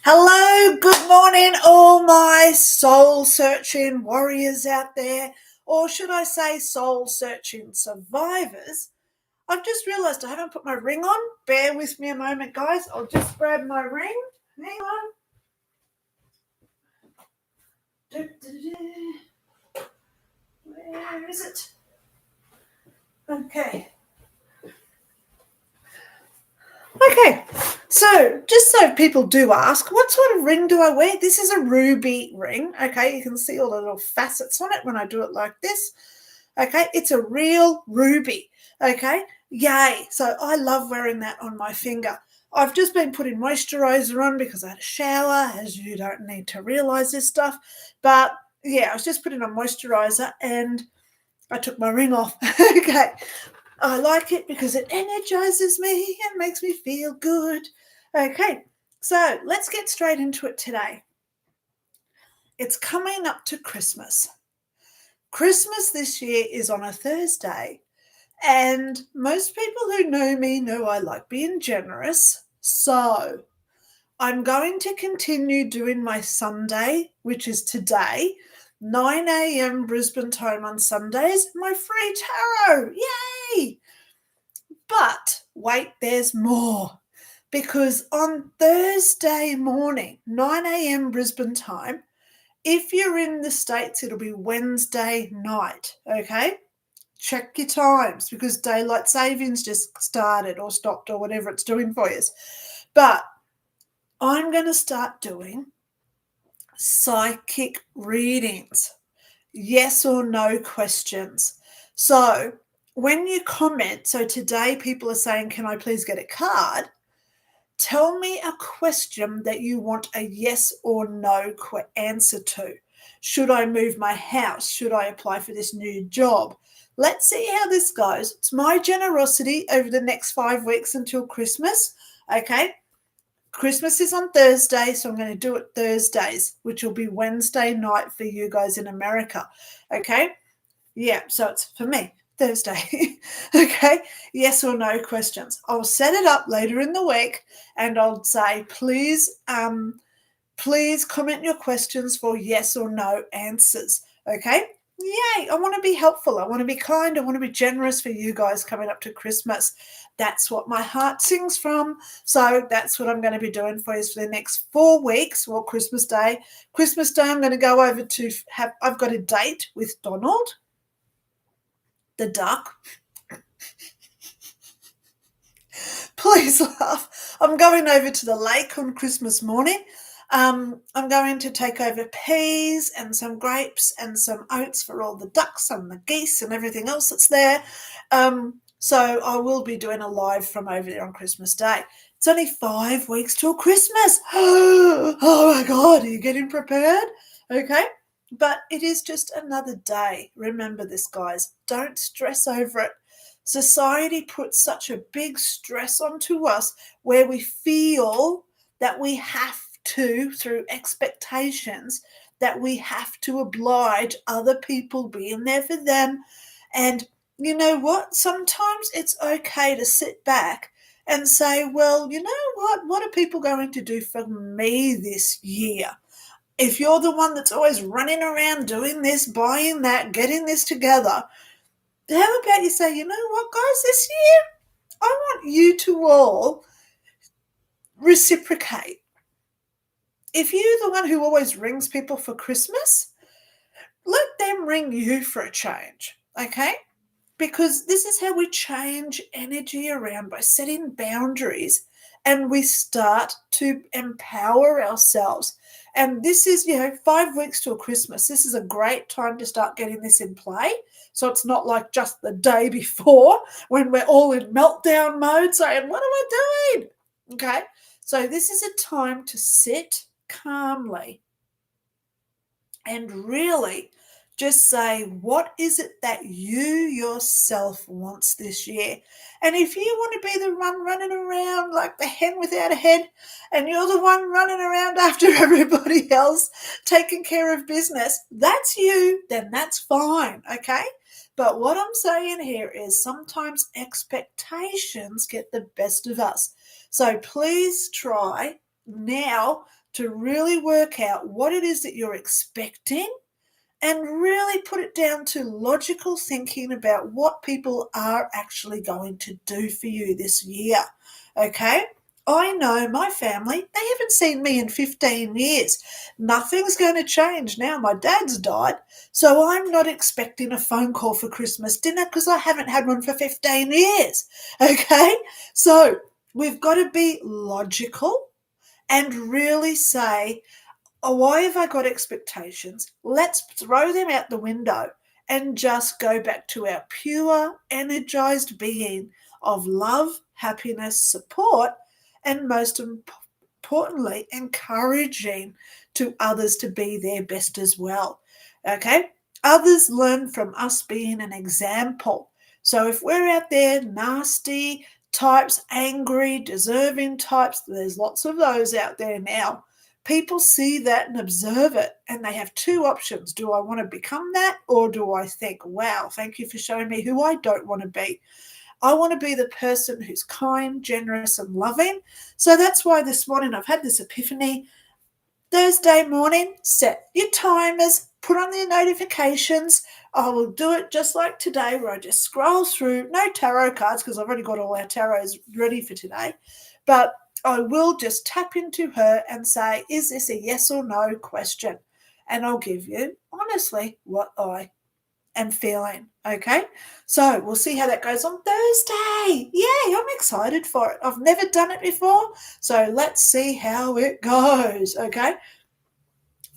Hello, good morning, all my soul searching warriors out there, or should I say soul searching survivors. I've just realised I haven't put my ring on. Bear with me a moment, guys. I'll just grab my ring. Hang on. Where is it? Okay. Okay, so just so people do ask, what sort of ring do I wear? This is a ruby ring. Okay, you can see all the little facets on it when I do it like this. Okay, it's a real ruby. Okay, yay. So I love wearing that on my finger. I've just been putting moisturizer on because I had a shower, as you don't need to realize this stuff. But yeah, I was just putting on moisturizer and I took my ring off. Okay. I like it because it energizes me and makes me feel good. Okay, so let's get straight into it today. It's coming up to Christmas. Christmas this year is on a Thursday, and most people who know me know I like being generous. So I'm going to continue doing my Sunday, which is today, 9 a.m. Brisbane time on Sundays, my free tarot. Yay! But wait, there's more. Because on Thursday morning, 9 a.m. Brisbane time, if you're in the States, it'll be Wednesday night, okay? Check your times because daylight savings just started or stopped or whatever it's doing for you. But I'm going to start doing psychic readings, yes or no questions. So when you comment, so today people are saying, can I please get a card? Tell me a question that you want a yes or no answer to. Should I move my house? Should I apply for this new job? Let's see how this goes. It's my generosity over the next 5 weeks until Christmas. Okay. Christmas is on Thursday, so I'm going to do it Thursdays, which will be Wednesday night for you guys in America. Okay. Yeah. So it's for me. Thursday. Okay. Yes or no questions. I'll set it up later in the week and I'll say, please comment your questions for yes or no answers. Okay. Yay. I want to be helpful. I want to be kind. I want to be generous for you guys coming up to Christmas. That's what my heart sings from. So that's what I'm going to be doing for you for the next 4 weeks. Well, Christmas Day. Christmas Day, I'm going to go over to I've got a date with Donald the duck. Please laugh. I'm going over to the lake on Christmas morning. I'm going to take over peas and some grapes and some oats for all the ducks and the geese and everything else that's there. So I will be doing a live from over there on Christmas Day. It's only 5 weeks till Christmas. Oh my God, are you getting prepared? Okay. But it is just another day. Remember this, guys. Don't stress over it. Society puts such a big stress onto us where we feel that we have to, through expectations, that we have to oblige other people, being there for them. And you know what? Sometimes it's okay to sit back and say, well, you know what? What are people going to do for me this year? If you're the one that's always running around doing this, buying that, getting this together, how about you say, you know what, guys, this year I want you to all reciprocate. If you're the one who always rings people for Christmas, let them ring you for a change, okay? Because this is how we change energy around, by setting boundaries, and we start to empower ourselves. And this is, 5 weeks till Christmas. This is a great time to start getting this in play. So it's not like just the day before when we're all in meltdown mode saying, what am I doing? Okay. So this is a time to sit calmly and really just say, what is it that you yourself wants this year? And if you want to be the one running around like the hen without a head, and you're the one running around after everybody else taking care of business, that's you, then that's fine, okay? But what I'm saying here is sometimes expectations get the best of us. So please try now to really work out what it is that you're expecting and really put it down to logical thinking about what people are actually going to do for you this year. Okay? I know my family, they haven't seen me in 15 years. Nothing's going to change now. My dad's died, so I'm not expecting a phone call for Christmas dinner because I haven't had one for 15 years. Okay? So we've got to be logical and really say, oh, why have I got expectations? Let's throw them out the window and just go back to our pure, energized being of love, happiness, support, and most importantly, encouraging to others to be their best as well. Okay? Others learn from us being an example. So if we're out there nasty types, angry, deserving types, there's lots of those out there now. People see that and observe it, and they have two options. Do I want to become that, or do I think, wow, thank you for showing me who I don't want to be? I want to be the person who's kind, generous, and loving. So that's why this morning I've had this epiphany. Thursday morning, set your timers, put on the notifications. I will do it just like today, where I just scroll through, no tarot cards because I've already got all our tarots ready for today, but I will just tap into her and say, is this a yes or no question? And I'll give you, honestly, what I am feeling. Okay, so we'll see how that goes on Thursday. Yay, I'm excited for it. I've never done it before, so let's see how it goes. Okay,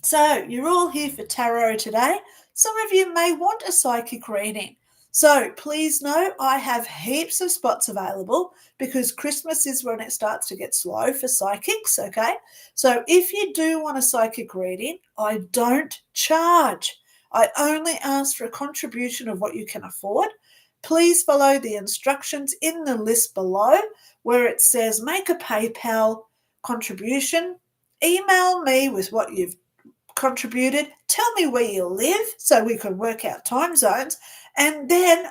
so you're all here for tarot today. Some of you may want a psychic reading, so please know I have heaps of spots available because Christmas is when it starts to get slow for psychics. Okay, so if you do want a psychic reading, I don't charge. I only ask for a contribution of what you can afford. Please follow the instructions in the list below where it says make a PayPal contribution. Email me with what you've contributed. Tell me where you live so we can work out time zones, and then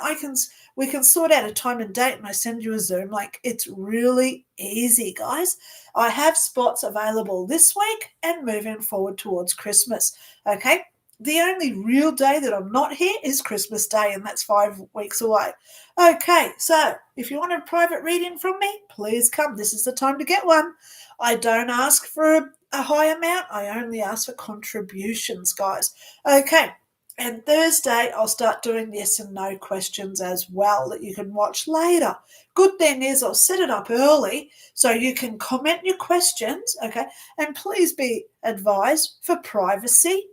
we can sort out a time and date and I send you a Zoom link. It's really easy, guys. I have spots available this week and moving forward towards Christmas. Okay, the only real day that I'm not here is Christmas Day, and that's 5 weeks away. Okay, so if you want a private reading from me, please come. This is the time to get one. I don't ask for a high amount. I only ask for contributions, guys. Okay, and Thursday I'll start doing yes and no questions as well that you can watch later. Good thing is I'll set it up early so you can comment your questions, okay? And please be advised for privacy.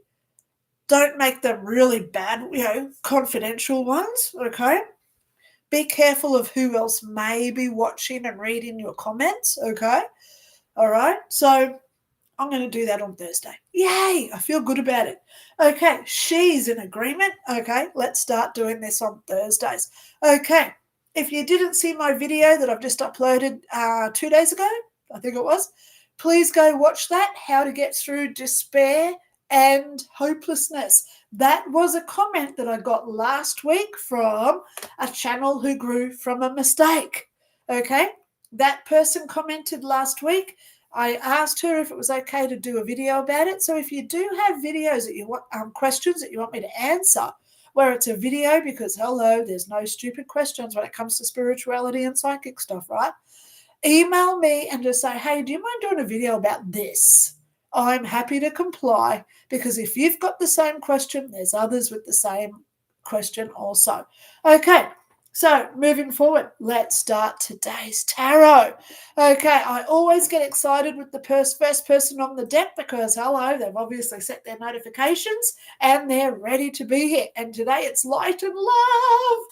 Don't make them really bad, confidential ones, okay? Be careful of who else may be watching and reading your comments, okay? All right, so I'm going to do that on Thursday. Yay, I feel good about it. Okay, she's in agreement. Okay, let's start doing this on Thursdays. Okay, if you didn't see my video that I've just uploaded 2 days ago, I think it was, please go watch that, how to get through despair and hopelessness. That was a comment that I got last week from a channel who grew from a mistake. Okay, that person commented last week. I asked her if it was okay to do a video about it. So if you do have videos that you want, questions that you want me to answer, where it's a video, because hello, there's no stupid questions when it comes to spirituality and psychic stuff, right? Email me and just say, hey, do you mind doing a video about this? I'm happy to comply, because if you've got the same question, there's others with the same question also. Okay, so moving forward, let's start today's tarot. Okay, I always get excited with the first person on the deck because, hello, they've obviously set their notifications and they're ready to be here. And today it's light and love.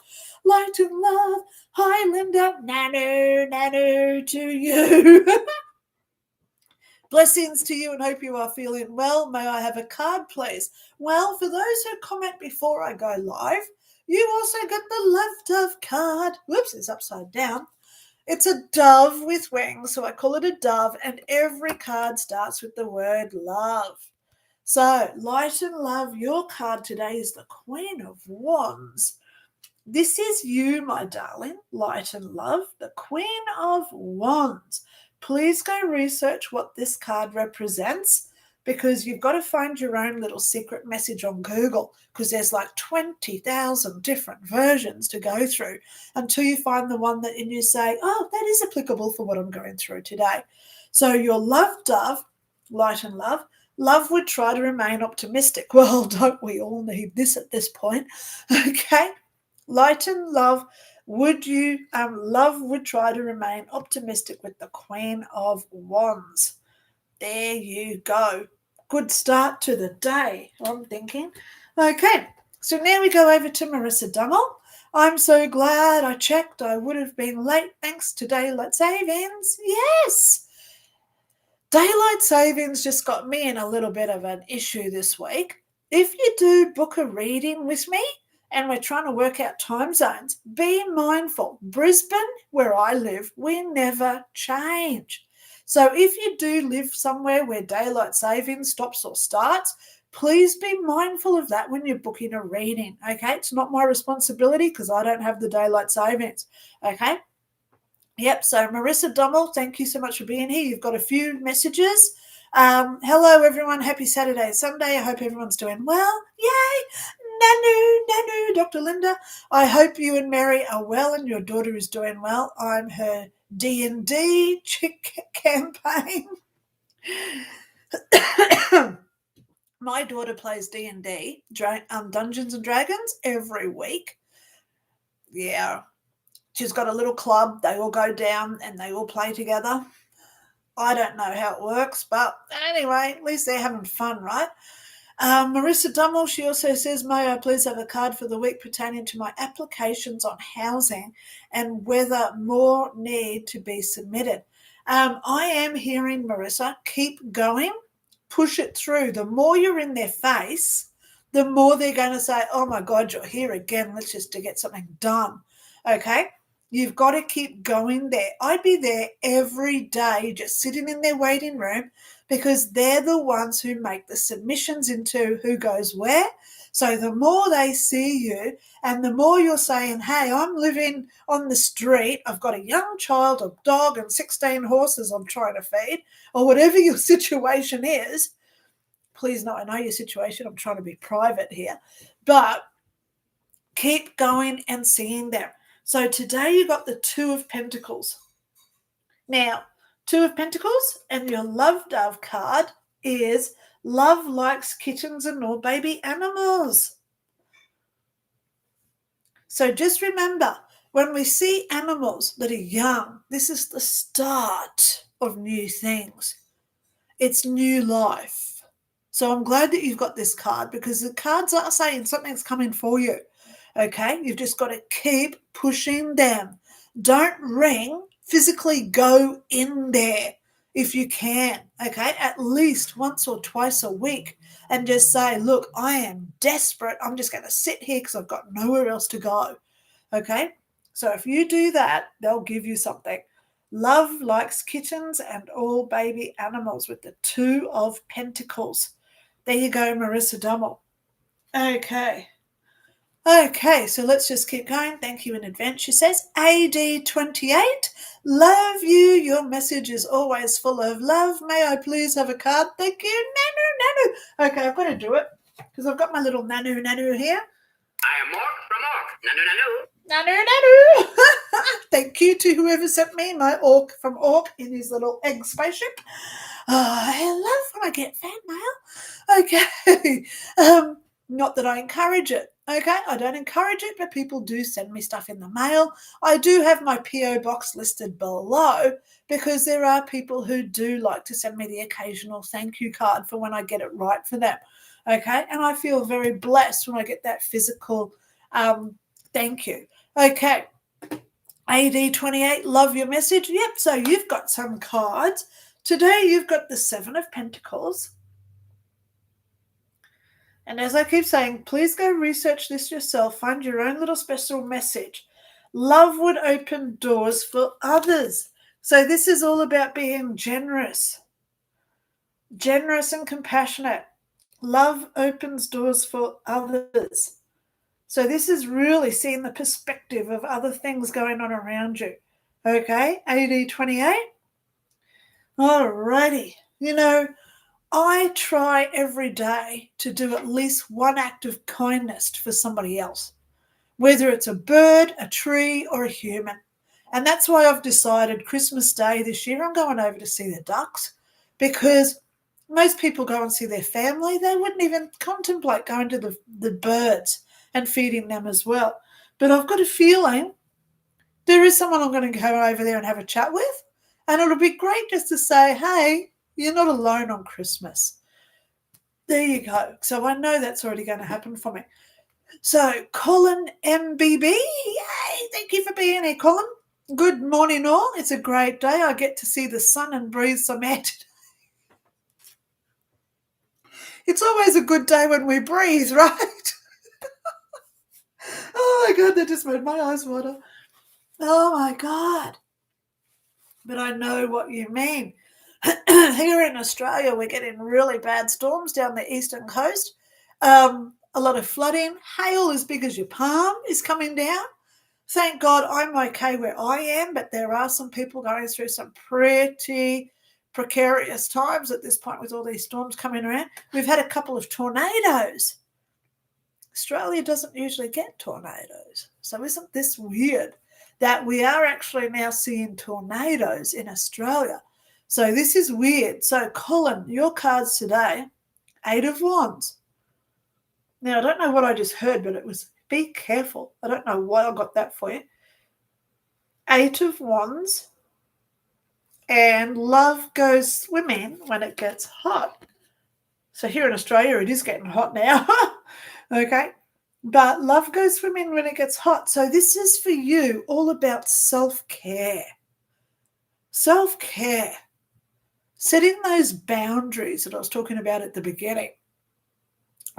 Light and love. Hi, Linda. Nanu to you. Blessings to you and hope you are feeling well. May I have a card, please? Well, for those who comment before I go live, you also get the love dove card. Whoops, it's upside down. It's a dove with wings, so I call it a dove, and every card starts with the word love. So, light and love, your card today is the Queen of Wands. This is you, my darling, light and love, the Queen of Wands. please go research what this card represents, because you've got to find your own little secret message on Google, because there's like 20,000 different versions to go through until you find the one that you say, oh, that is applicable for what I'm going through today. So your love dove, light and love. Love would try to remain optimistic. Well, don't we all need this at this point? Okay. Light and love, love would try to remain optimistic with the Queen of Wands. There you go. Good start to the day, I'm thinking. Okay, so now we go over to Marissa Dummel. I'm so glad I checked. I would have been late thanks to daylight savings. Yes. Daylight savings just got me in a little bit of an issue this week. If you do book a reading with me and we're trying to work out time zones, be mindful. Brisbane, where I live, we never change. So if you do live somewhere where daylight savings stops or starts, please be mindful of that when you're booking a reading, okay? It's not my responsibility because I don't have the daylight savings, okay? Yep, so Marissa Dummel, thank you so much for being here. You've got a few messages. Hello, everyone. Happy Saturday, Sunday. I hope everyone's doing well. Yay! Nanu, Dr. Lynda. I hope you and Mary are well and your daughter is doing well. I'm her D&D chick campaign. My daughter plays D&D, Dungeons and Dragons, every week. Yeah. She's got a little club. They all go down and they all play together. I don't know how it works, but anyway, at least they're having fun, right? Marissa Dummel, she also says, may I please have a card for the week pertaining to my applications on housing and whether more need to be submitted. I am hearing, Marissa, keep going, push it through. The more you're in their face, the more they're going to say, oh my God, you're here again. Let's just to get something done. Okay? You've got to keep going there. I'd be there every day just sitting in their waiting room because they're the ones who make the submissions into who goes where. So the more they see you and the more you're saying, hey, I'm living on the street, I've got a young child, a dog and 16 horses I'm trying to feed, or whatever your situation is. Please no, I know your situation. I'm trying to be private here. But keep going and seeing them. So today you got the Two of Pentacles. Now, Two of Pentacles and your Love Dove card is love likes kittens and all baby animals. So just remember, when we see animals that are young, this is the start of new things. It's new life. So I'm glad that you've got this card because the cards are saying something's coming for you. Okay, you've just got to keep pushing them. Don't ring, physically go in there if you can, okay, at least once or twice a week and just say, look, I am desperate. I'm just going to sit here because I've got nowhere else to go, okay? So if you do that, they'll give you something. Love likes kittens and all baby animals with the Two of Pentacles. There you go, Marissa Dummel. Okay, so let's just keep going. Thank you in advance. She says, AD28, love you. Your message is always full of love. May I please have a card? Thank you. Nanu. Okay, I've got to do it because I've got my little Nanu here. I am Orc from Orc. Nanu. Thank you to whoever sent me my Orc from Orc in his little egg spaceship. I love when I get fan mail. Okay. Not that I encourage it. Okay, I don't encourage it, but people do send me stuff in the mail. I do have my P.O. box listed below because there are people who do like to send me the occasional thank you card for when I get it right for them. Okay, and I feel very blessed when I get that physical thank you. Okay, AD28, love your message. Yep, so you've got some cards. Today you've got the Seven of Pentacles. And as I keep saying, please go research this yourself. Find your own little special message. Love would open doors for others. So this is all about being generous and compassionate. Love opens doors for others. So this is really seeing the perspective of other things going on around you. Okay, AD28. Alrighty. I try every day to do at least one act of kindness for somebody else, whether it's a bird, a tree, or a human. And that's why I've decided Christmas Day this year I'm going over to see the ducks, because most people go and see their family. They wouldn't even contemplate going to the birds and feeding them as well. But I've got a feeling there is someone I'm going to go over there and have a chat with. And it'll be great just to say, hey, you're not alone on Christmas. There you go. So I know that's already going to happen for me. So Colin MBB, yay, thank you for being here, Colin. Good morning all. It's a great day. I get to see the sun and breathe some air today. It's always a good day when we breathe, right? Oh my God, that just made my eyes water. Oh my God. But I know what you mean. Here in Australia, we're getting really bad storms down the eastern coast. A lot of flooding. Hail as big as your palm is coming down. Thank God I'm okay where I am, but there are some people going through some pretty precarious times at this point with all these storms coming around. We've had a couple of tornadoes. Australia doesn't usually get tornadoes. So isn't this weird that we are actually now seeing tornadoes in Australia? So this is weird. So Colin, your cards today, 8 of Wands. Now, I don't know what I just heard, but it was be careful. I don't know why I got that for you. 8 of Wands and love goes swimming when it gets hot. So here in Australia, it is getting hot now. Okay. But love goes swimming when it gets hot. So this is for you all about self-care. Self-care. Setting those boundaries that I was talking about at the beginning.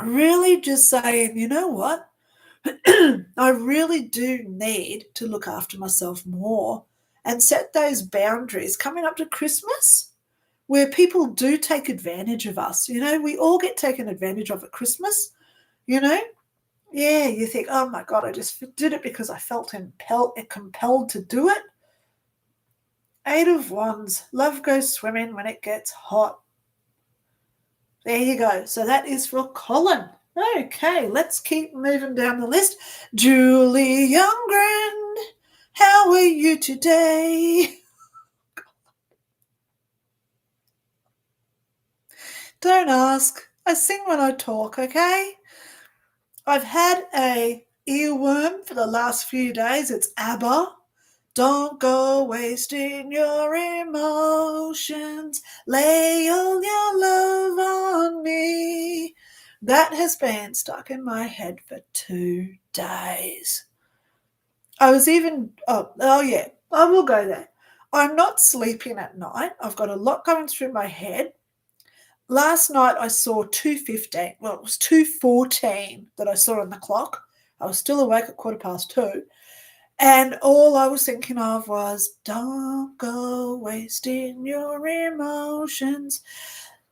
Really just saying, you know what? I really do need to look after myself more and set those boundaries coming up to Christmas where people do take advantage of us. We all get taken advantage of at Christmas, Yeah, you think, oh my God, I just did it because I felt compelled to do it. 8 of Wands, love goes swimming when it gets hot. There you go. So that is for Colin. Okay, let's keep moving down the list. Julie Youngren, how are you today? Don't ask. I sing when I talk, okay? I've had a earworm for the last few days. It's ABBA. Don't go wasting your emotions. Lay all your love on me. That has been stuck in my head for 2 days. I was even, yeah, I will go there. I'm not sleeping at night. I've got a lot going through my head. Last night I saw 2:15. Well, it was 2:14 that I saw on the clock. I was still awake at 2:15. And all I was thinking of was, don't go wasting your emotions.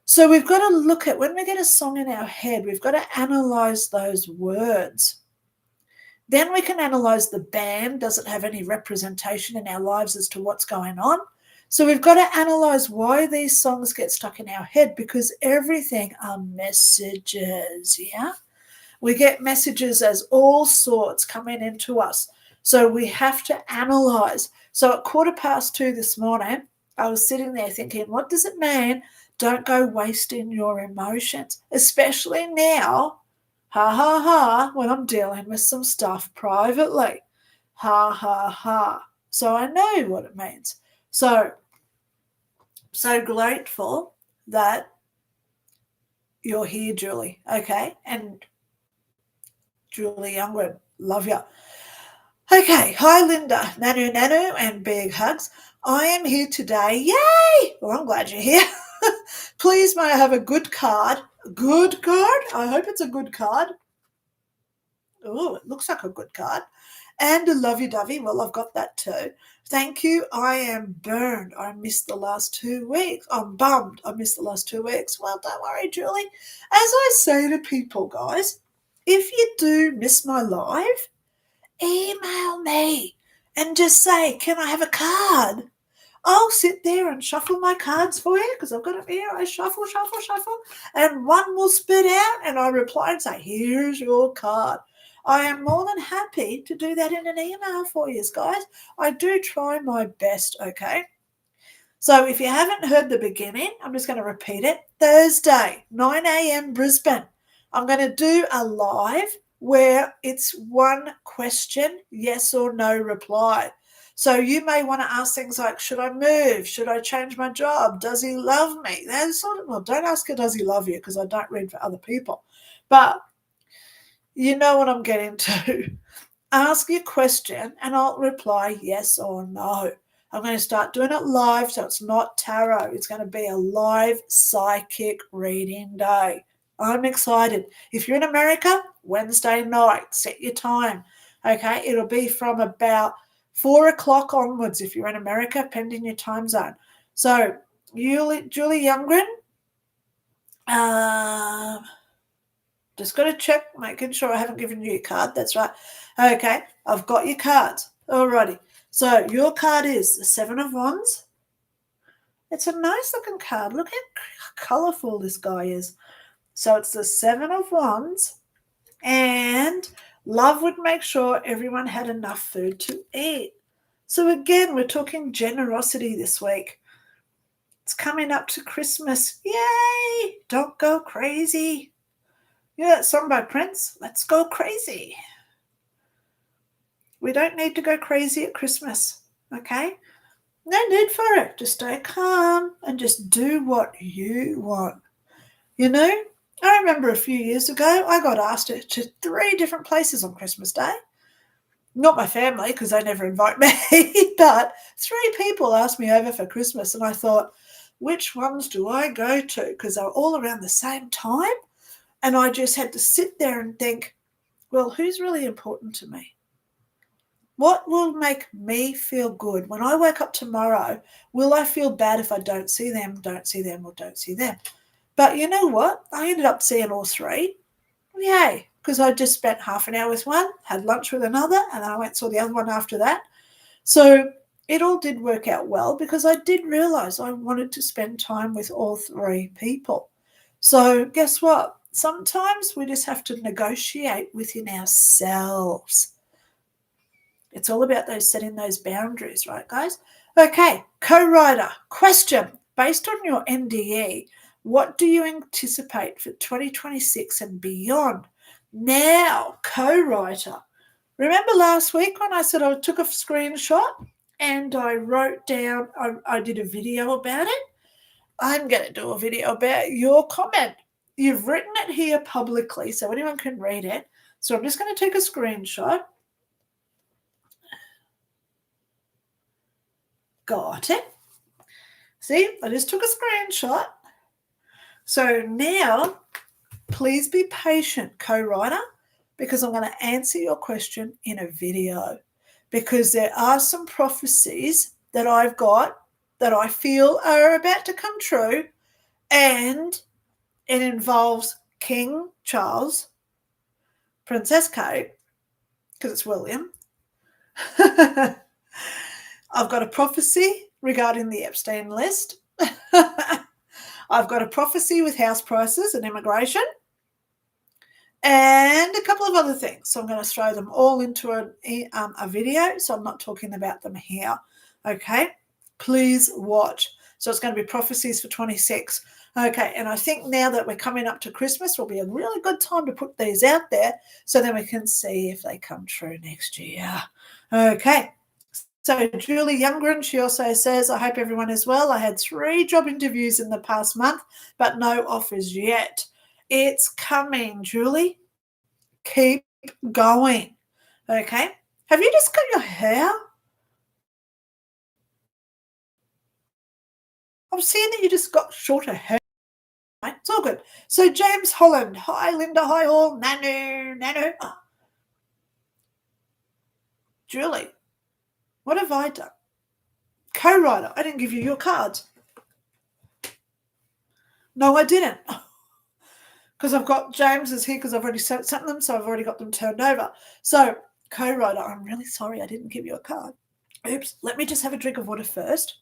So we've got to look at, when we get a song in our head, we've got to analyze those words. Then we can analyze the band. Does it have any representation in our lives as to what's going on? So we've got to analyze why these songs get stuck in our head, because everything are messages, yeah? We get messages as all sorts coming into us. So we have to analyze. So at 2:15 this morning, I was sitting there thinking, what does it mean? Don't go wasting your emotions, especially now, ha, ha, ha, when I'm dealing with some stuff privately. Ha, ha, ha. So I know what it means. So grateful that you're here, Julie, okay? And Julie Youngwood, love you. Okay, hi Linda, Nanu Nanu, and big hugs. I am here today. Yay! Well, I'm glad you're here. Please, may I have a good card? A good card? I hope it's a good card. Oh, it looks like a good card. And a lovey-dovey. Well, I've got that too. Thank you. I am burned. I missed the last 2 weeks. I'm bummed. I missed the last 2 weeks. Well, don't worry, Julie. As I say to people, guys, if you do miss my live, email me and just say, can I have a card? I'll sit there and shuffle my cards for you because I've got them here. I shuffle, and one will spit out and I reply and say, here's your card. I am more than happy to do that in an email for you guys. I do try my best, okay? So if you haven't heard the beginning, I'm just going to repeat it. Thursday, 9 a.m. Brisbane. I'm going to do a live where it's one question, yes or no reply. So you may want to ask things like, should I move? Should I change my job? Does he love me? Well, don't ask her, does he love you? Because I don't read for other people. But you know what I'm getting to. Ask your question and I'll reply yes or no. I'm going to start doing it live, so it's not tarot. It's going to be a live psychic reading day. I'm excited. If you're in America, Wednesday night, set your time. Okay, it'll be from about 4 o'clock onwards if you're in America, pending your time zone. So, Julie Youngren, just got to check, making sure I haven't given you your card. That's right. Okay, I've got your cards. Alrighty. So your card is the Seven of Wands. It's a nice looking card. Look how colourful this guy is. So it's the Seven of Wands. And love would make sure everyone had enough food to eat. So again, we're talking generosity this week. It's coming up to Christmas. Yay! Don't go crazy. You know that song by Prince? Let's go crazy. We don't need to go crazy at Christmas, okay? No need for it. Just stay calm and just do what you want. You know, I remember a few years ago, I got asked to 3 different places on Christmas Day. Not my family, because they never invite me, but 3 people asked me over for Christmas, and I thought, which ones do I go to? Because they were all around the same time, and I just had to sit there and think, well, who's really important to me? What will make me feel good? When I wake up tomorrow, will I feel bad if I don't see them, or don't see them? But you know what? I ended up seeing all 3. Yay, because I just spent half an hour with one, had lunch with another, and then I went and saw the other one after that. So it all did work out well because I did realise I wanted to spend time with all 3 people. So guess what? Sometimes we just have to negotiate within ourselves. It's all about setting those boundaries, right, guys? Okay, co-writer, question. Based on your NDE, what do you anticipate for 2026 and beyond? Now, co-writer, remember last week when I said I took a screenshot and I wrote down, I did a video about it? I'm going to do a video about your comment. You've written it here publicly so anyone can read it. So I'm just going to take a screenshot. Got it. See, I just took a screenshot. So now, please be patient, co-writer, because I'm going to answer your question in a video. Because there are some prophecies that I've got that I feel are about to come true, and it involves King Charles, Princess Kate, because it's William. I've got a prophecy regarding the Epstein list. I've got a prophecy with house prices and immigration, and a couple of other things. So I'm going to throw them all into a video, so I'm not talking about them here. Okay, please watch. So it's going to be prophecies for 26. Okay, and I think now that we're coming up to Christmas will be a really good time to put these out there so then we can see if they come true next year. Okay. So Julie Youngren, she also says, I hope everyone is well. I had 3 job interviews in the past month, but no offers yet. It's coming, Julie. Keep going. Okay. Have you just cut your hair? I'm seeing that you just got shorter hair. It's all good. So James Holland. Hi, Linda. Hi, all. Nanu. Oh. Julie, what have I done? Co-writer, I didn't give you your cards. No, I didn't. Because I've got James's here because I've already sent them, so I've already got them turned over. So, co-writer, I'm really sorry I didn't give you a card. Oops, let me just have a drink of water first.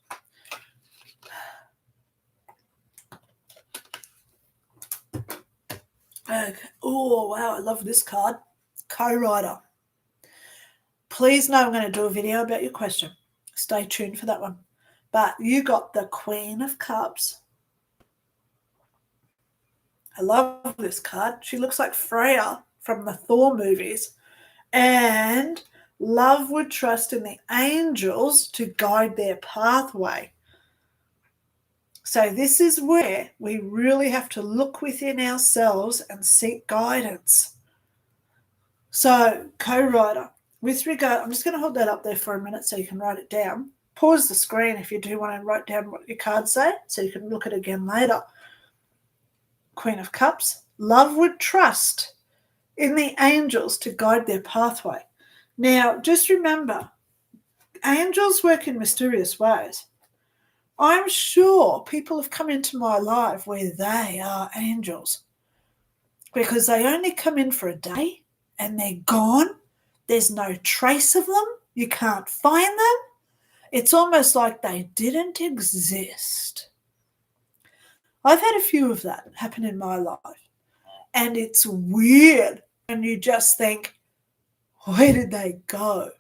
Okay. Oh, wow, I love this card. Co-writer. Please know I'm going to do a video about your question. Stay tuned for that one. But you got the Queen of Cups. I love this card. She looks like Freya from the Thor movies. And love would trust in the angels to guide their pathway. So this is where we really have to look within ourselves and seek guidance. So, co-writer, with regard, I'm just going to hold that up there for a minute so you can write it down. Pause the screen if you do want to write down what your cards say so you can look at it again later. Queen of Cups, love would trust in the angels to guide their pathway. Now, just remember, angels work in mysterious ways. I'm sure people have come into my life where they are angels because they only come in for a day and they're gone. There's no trace of them. You can't find them. It's almost like they didn't exist. I've had a few of that happen in my life. And it's weird when you just think, where did they go?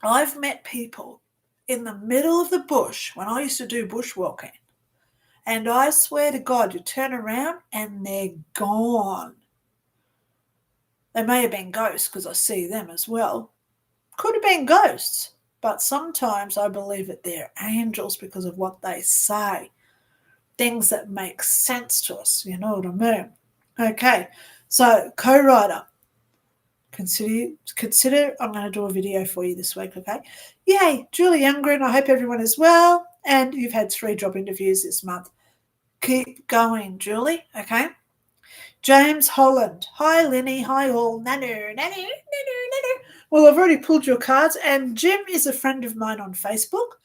I've met people in the middle of the bush when I used to do bushwalking. And I swear to God, you turn around and they're gone. They may have been ghosts because I see them as well. Could have been ghosts. But sometimes I believe that they're angels because of what they say. Things that make sense to us, you know what I mean? Okay, so co-writer. Consider I'm going to do a video for you this week, okay? Yay, Julie Youngren, I hope everyone is well. And you've had 3 job interviews this month. Keep going, Julie, okay? James Holland. Hi, Lenny. Hi, all. Nanu. Well, I've already pulled your cards, and Jim is a friend of mine on Facebook.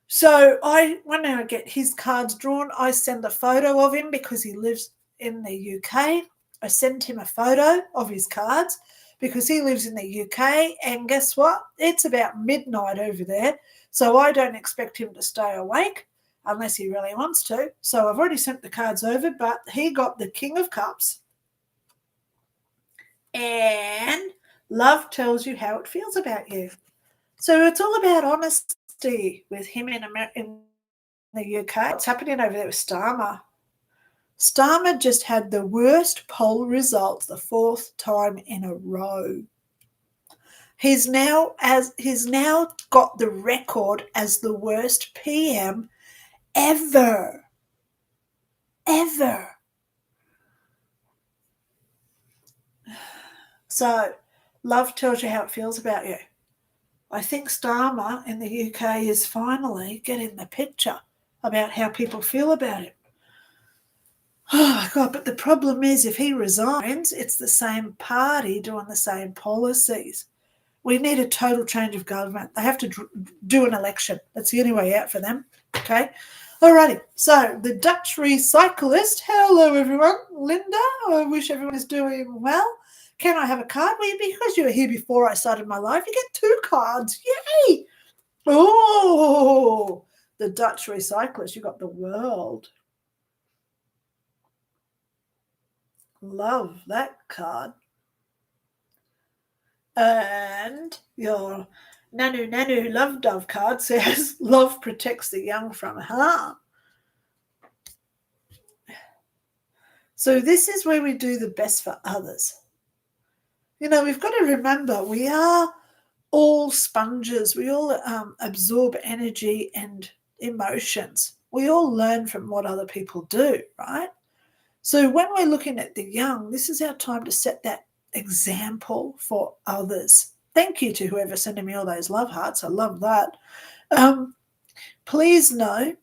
So when I get his cards drawn, I send a photo of him because he lives in the UK. I send him a photo of his cards because he lives in the UK, and guess what? It's about midnight over there, so I don't expect him to stay awake unless he really wants to. So I've already sent the cards over, but he got the King of Cups. And love tells you how it feels about you. So it's all about honesty with him in the UK. What's happening over there with Starmer? Starmer just had the worst poll results the 4th time in a row. He's now got the record as the worst PM ever. So, love tells you how it feels about you. I think Starmer in the UK is finally getting the picture about how people feel about him. Oh, my God, but the problem is if he resigns, it's the same party doing the same policies. We need a total change of government. They have to do an election. That's the only way out for them, okay? Alrighty, so the Dutch recyclist. Hello, everyone. Linda, I wish everyone is doing well. Can I have a card? Well, because you were here before I started my life, you get 2 cards. Yay! Oh, the Dutch recyclist. You got the world. Love that card. And your Nanu Love Dove card says, love protects the young from harm. So this is where we do the best for others. You know, we've got to remember we are all sponges. We all absorb energy and emotions. We all learn from what other people do, right? So when we're looking at the young, this is our time to set that example for others. Thank you to whoever sending me all those love hearts. I love that. Please know,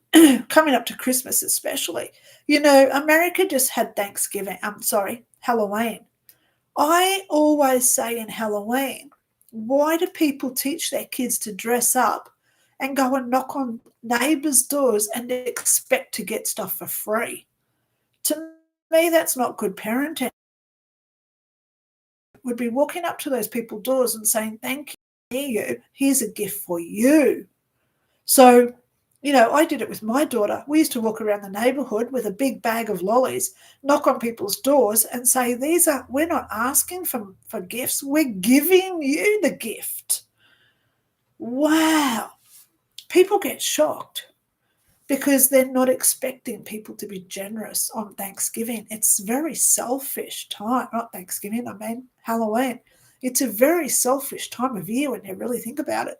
coming up to Christmas especially, you know, America just had Halloween. I always say in Halloween, why do people teach their kids to dress up and go and knock on neighbours' doors and expect to get stuff for free? To me, that's not good parenting. Would be walking up to those people's doors and saying, thank you, here's a gift for you. So I did it with my daughter. We used to walk around the neighbourhood with a big bag of lollies, knock on people's doors and say, we're not asking for gifts, we're giving you the gift. Wow. People get shocked because they're not expecting people to be generous on Thanksgiving. It's very selfish time. Not Thanksgiving, I mean Halloween. It's a very selfish time of year when you really think about it.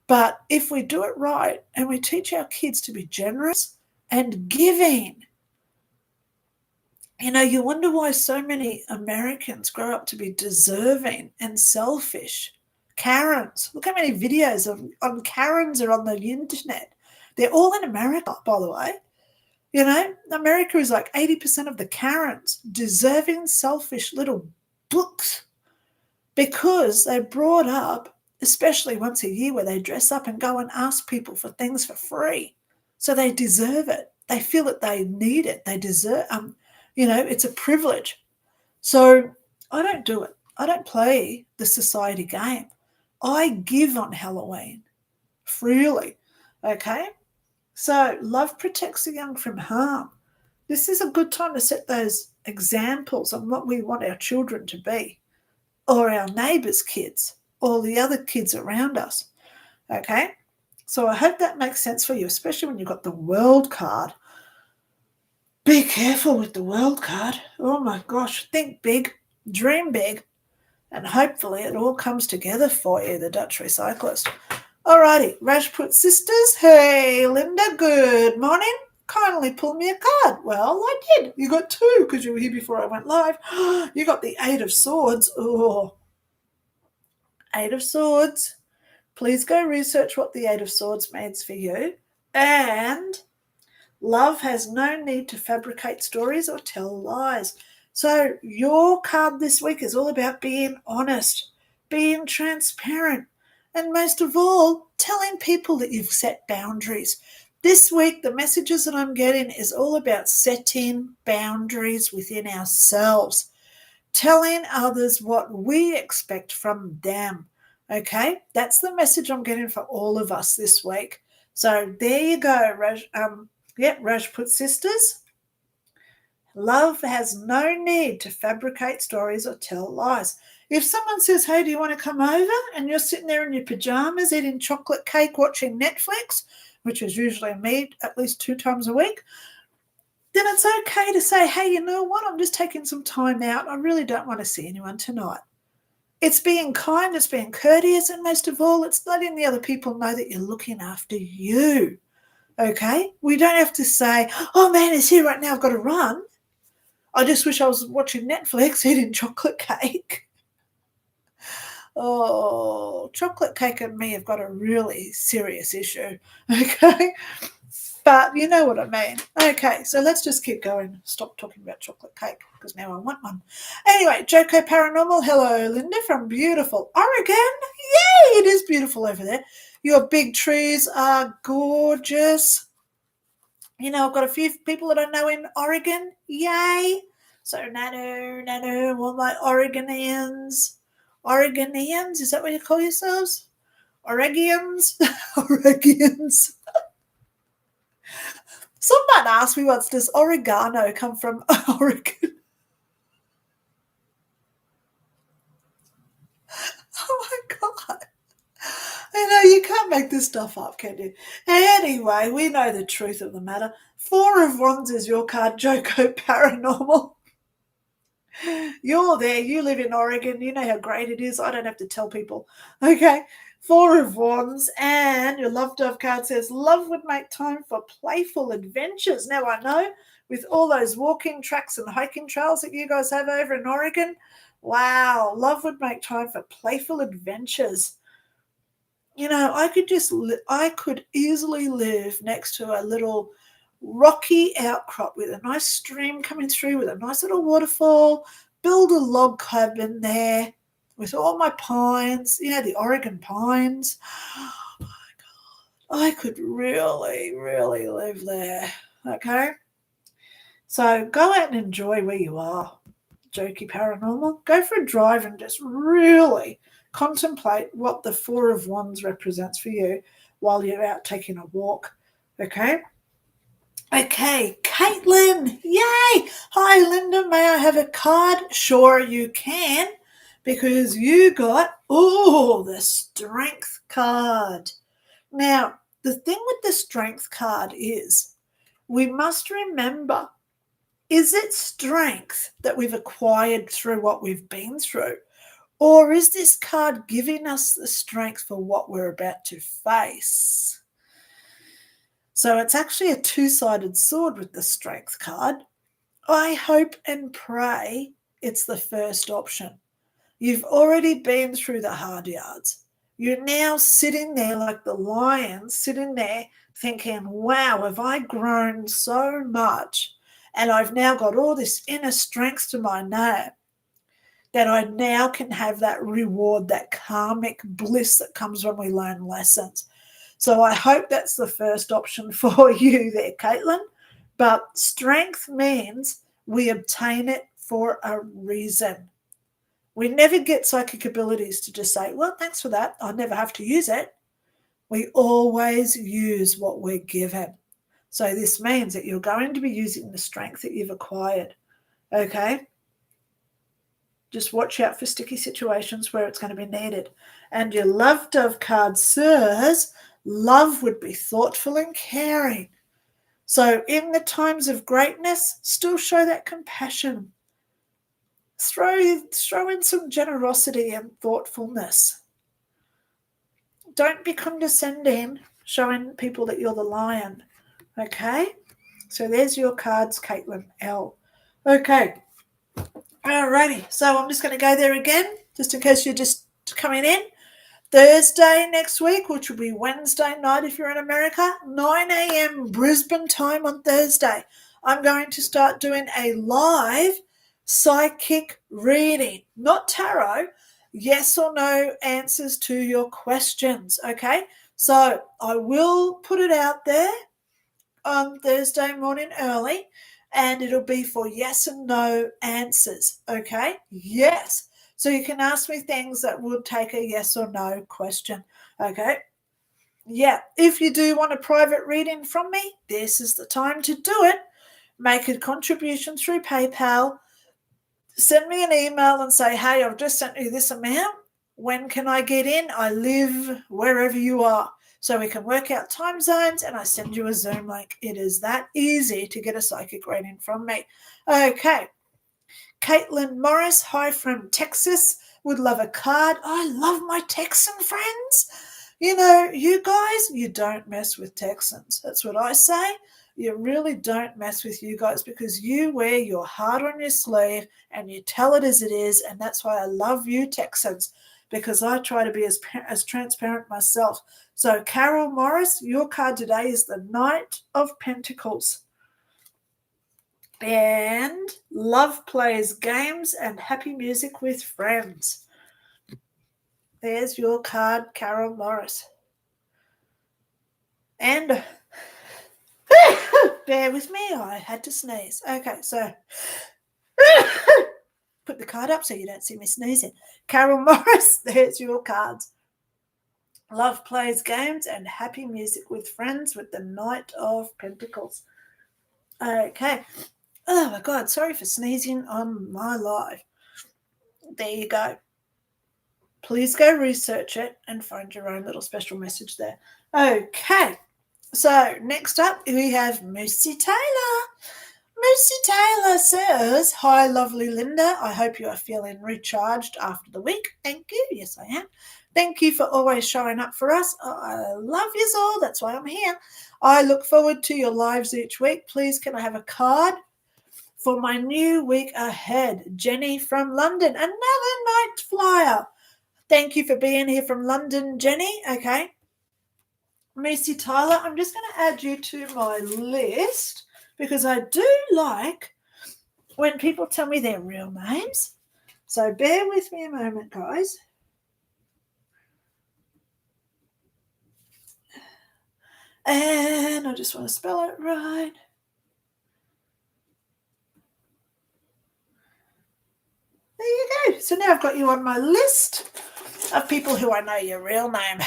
But if we do it right and we teach our kids to be generous and giving, you wonder why so many Americans grow up to be deserving and selfish. Karens. Look how many videos on Karens are on the internet. They're all in America, by the way. America is like 80% of the Karens, deserving, selfish little books, because they're brought up, especially once a year, where they dress up and go and ask people for things for free. So they deserve it. They feel that they need it. They deserve, it's a privilege. So I don't do it. I don't play the society game. I give on Halloween freely, okay? So love protects the young from harm. This is a good time to set those examples on what we want our children to be, or our neighbours' kids, or the other kids around us, okay? So I hope that makes sense for you, especially when you've got the World card. Be careful with the World card. Oh my gosh, think big, dream big, and hopefully it all comes together for you, the Dutch Recyclist. Alrighty, Rajput sisters. Hey, Linda, good morning. Kindly pull me a card. Well, I did. You got two because you were here before I went live. You got the Eight of Swords. Oh, Eight of Swords. Please go research what the Eight of Swords means for you. And love has no need to fabricate stories or tell lies. So your card this week is all about being honest, being transparent, and most of all, telling people that you've set boundaries. This week, the messages that I'm getting is all about setting boundaries within ourselves, telling others what we expect from them. Okay, that's the message I'm getting for all of us this week. So there you go, Rajput sisters. Love has no need to fabricate stories or tell lies. If someone says, hey, do you want to come over? And you're sitting there in your pajamas eating chocolate cake, watching Netflix, which is usually me at least 2 times a week, then it's okay to say, hey, you know what? I'm just taking some time out. I really don't want to see anyone tonight. It's being kind, it's being courteous, and most of all, it's letting the other people know that you're looking after you. Okay? We don't have to say, oh, man, it's here right now. I've got to run. I just wish I was watching Netflix eating chocolate cake. Oh, chocolate cake and me have got a really serious issue, okay? But you know what I mean. Okay, so let's just keep going. Stop talking about chocolate cake because now I want one. Anyway, Joko Paranormal, hello, Linda from beautiful Oregon. Yay, it is beautiful over there. Your big trees are gorgeous. I've got a few people that I know in Oregon. Yay. So, nano, all my Oregonians. Oregonians, is that what you call yourselves? Oregians? Oregians. Someone asked me once, does oregano come from Oregon? Oh my God. You can't make this stuff up, can you? Anyway, we know the truth of the matter. 4 of Wands is your card, Joko Paranormal. You're there. You live in Oregon. You know how great it is. I don't have to tell people. Okay. 4 of Wands, and your love dove card says, love would make time for playful adventures. Now, I know with all those walking tracks and hiking trails that you guys have over in Oregon, wow, love would make time for playful adventures. I could easily live next to a little rocky outcrop with a nice stream coming through with a nice little waterfall, build a log cabin there with all my pines, the Oregon pines. Oh my God, I could really, really live there, okay? So go out and enjoy where you are, Jokey Paranormal. Go for a drive and just really contemplate what the 4 of Wands represents for you while you're out taking a walk. Okay. Okay, Caitlin, yay! Hi, Linda, may I have a card? Sure you can, because you got, the Strength card. Now, the thing with the Strength card is we must remember, is it strength that we've acquired through what we've been through? Or is this card giving us the strength for what we're about to face? So it's actually a two-sided sword with the Strength card. I hope and pray it's the first option. You've already been through the hard yards. You're now sitting there like the lion, sitting there thinking, wow, have I grown so much? And I've now got all this inner strength to my name that I now can have that reward, that karmic bliss that comes when we learn lessons. So I hope that's the first option for you there, Caitlin. But strength means we obtain it for a reason. We never get psychic abilities to just say, well, thanks for that. I never have to use it. We always use what we're given. So this means that you're going to be using the strength that you've acquired. Okay? Just watch out for sticky situations where it's going to be needed. And your love dove card says, love would be thoughtful and caring. So in the times of greatness, still show that compassion. Throw in some generosity and thoughtfulness. Don't be condescending, showing people that you're the lion. Okay? So there's your cards, Caitlin L. Okay. Alrighty. So I'm just going to go there again, just in case you're just coming in. Thursday next week, which will be Wednesday night if you're in America, 9 a.m. Brisbane time on Thursday. I'm going to start doing a live psychic reading, not tarot, yes or no answers to your questions, okay? So I will put it out there on Thursday morning early, and it'll be for yes and no answers, okay? Yes. So you can ask me things that would take a yes or no question, okay? Yeah, if you do want a private reading from me, this is the time to do it. Make a contribution through PayPal. Send me an email and say, hey, I've just sent you this amount. When can I get in? I live wherever you are. So we can work out time zones, and I send you a Zoom link. It is that easy to get a psychic reading from me. Okay. Caitlin Morris, hi from Texas, would love a card. I love my Texan friends. You know, you guys, you don't mess with Texans. That's what I say. You really don't mess with you guys, because you wear your heart on your sleeve and you tell it as it is. And that's why I love you Texans, because I try to be as transparent myself. So Carol Morris, your card today is the Knight of Pentacles. And love plays games and happy music with friends. There's your card, Carol Morris. And bear with me, I had to sneeze. Okay, so put the card up so you don't see me sneezing. Carol Morris, there's your cards. Love plays games and happy music with friends with the Knight of Pentacles. Okay. Oh my God, sorry for sneezing on my live. There you go. Please go research it and find your own little special message there. Okay. So next up we have Moosey Taylor. Moosey Taylor says, hi, lovely Linda. I hope you are feeling recharged after the week. Thank you. Yes, I am. Thank you for always showing up for us. I love you all. That's why I'm here. I look forward to your lives each week. Please, can I have a card for my new week ahead? Jenny from London. Another night flyer. Thank you for being here from London, Jenny. Okay. Macy Tyler, I'm just going to add you to my list, because I do like when people tell me their real names. So bear with me a moment, guys. And I just want to spell it right. There you go. So now I've got you on my list of people who I know your real name.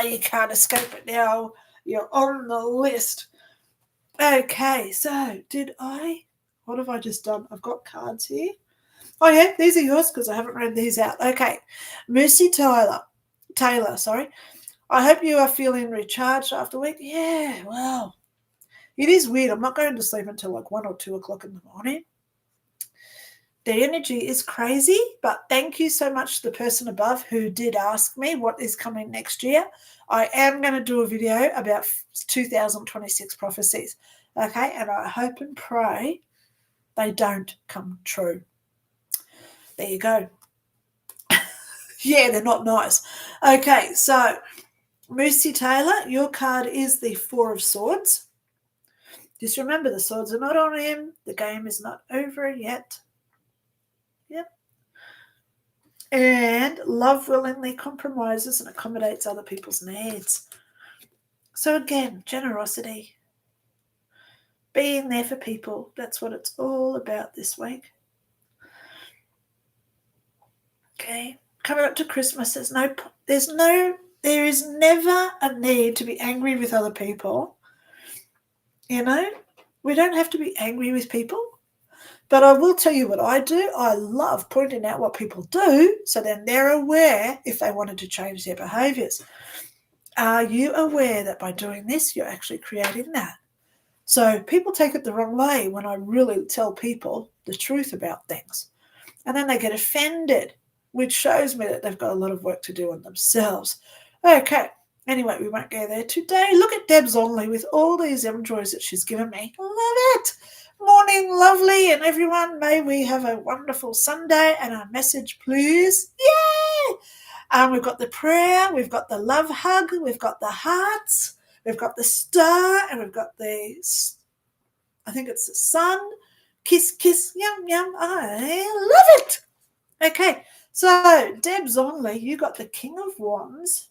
You can't escape it now. You're on the list. Okay, so what have I just done? I've got cards here. Oh, yeah, these are yours because I haven't read these out. Okay, Mercy Taylor, sorry. I hope you are feeling recharged after the week. Yeah, well, it is weird. I'm not going to sleep until like 1 or 2 o'clock in the morning. The energy is crazy, but thank you so much to the person above who did ask me what is coming next year. I am going to do a video about 2026 prophecies, okay? And I hope and pray they don't come true. There you go. Yeah, they're not nice. Okay, so Mercy Taylor, your card is the Four of Swords. Just remember, the swords are not on him. The game is not over yet. Yep. And love willingly compromises and accommodates other people's needs. So again, generosity. Being there for people. That's what it's all about this week. Okay. Coming up to Christmas, there is never a need to be angry with other people. You know, we don't have to be angry with people. But I will tell you what I do. I love pointing out what people do so then they're aware if they wanted to change their behaviours. Are you aware that by doing this, you're actually creating that? So people take it the wrong way when I really tell people the truth about things. And then they get offended, which shows me that they've got a lot of work to do on themselves. Okay. Anyway, we won't go there today. Look at Deb's Only with all these joys that she's given me. Love it. Morning, lovely, and everyone. May we have a wonderful Sunday. And our message, please. Yay! We've got the prayer, we've got the love hug, we've got the hearts, we've got the star, and we've got I think it's the sun. Kiss, kiss, yum, yum. I love it. Okay, so Deb's Only, you got the King of Wands.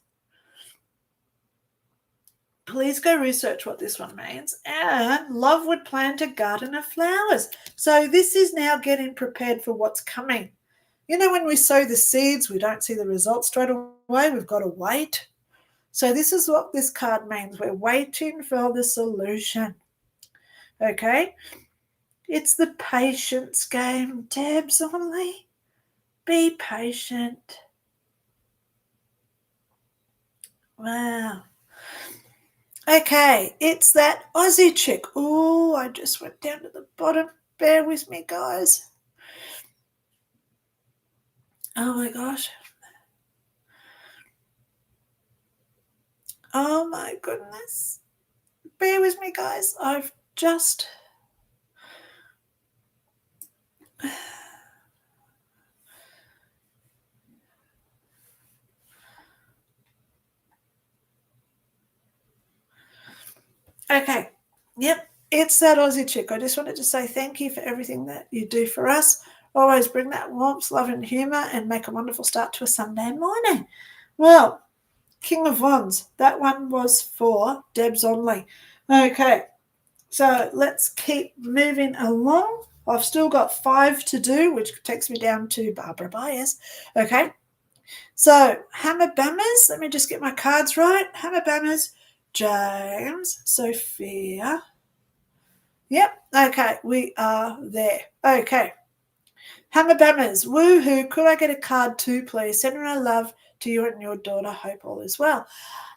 Please go research what this one means. And love would plant a garden of flowers. So this is now getting prepared for what's coming. You know, when we sow the seeds, we don't see the results straight away. We've got to wait. So this is what this card means. We're waiting for the solution. Okay? It's the patience game. Deb's Only. Be patient. Wow. Okay, it's that Aussie chick. Oh, I just went down to the bottom. Bear with me, guys. Oh, my gosh. Oh, my goodness. Bear with me, guys. I've just... Okay. Yep. It's that Aussie chick. I just wanted to say thank you for everything that you do for us. Always bring that warmth, love, and humour and make a wonderful start to a Sunday morning. Well, King of Wands. That one was for Deb's Only. Okay. So let's keep moving along. I've still got 5 to do, which takes me down to Barbara Byers. Okay. So Hammer Bammers. Let me just get my cards right. Hammer Bammers. James, Sophia. Yep, okay, we are there. Okay. Hammer Bammers, woohoo. Could I get a card too, please? Sending my love to you and your daughter, Hope, all is well.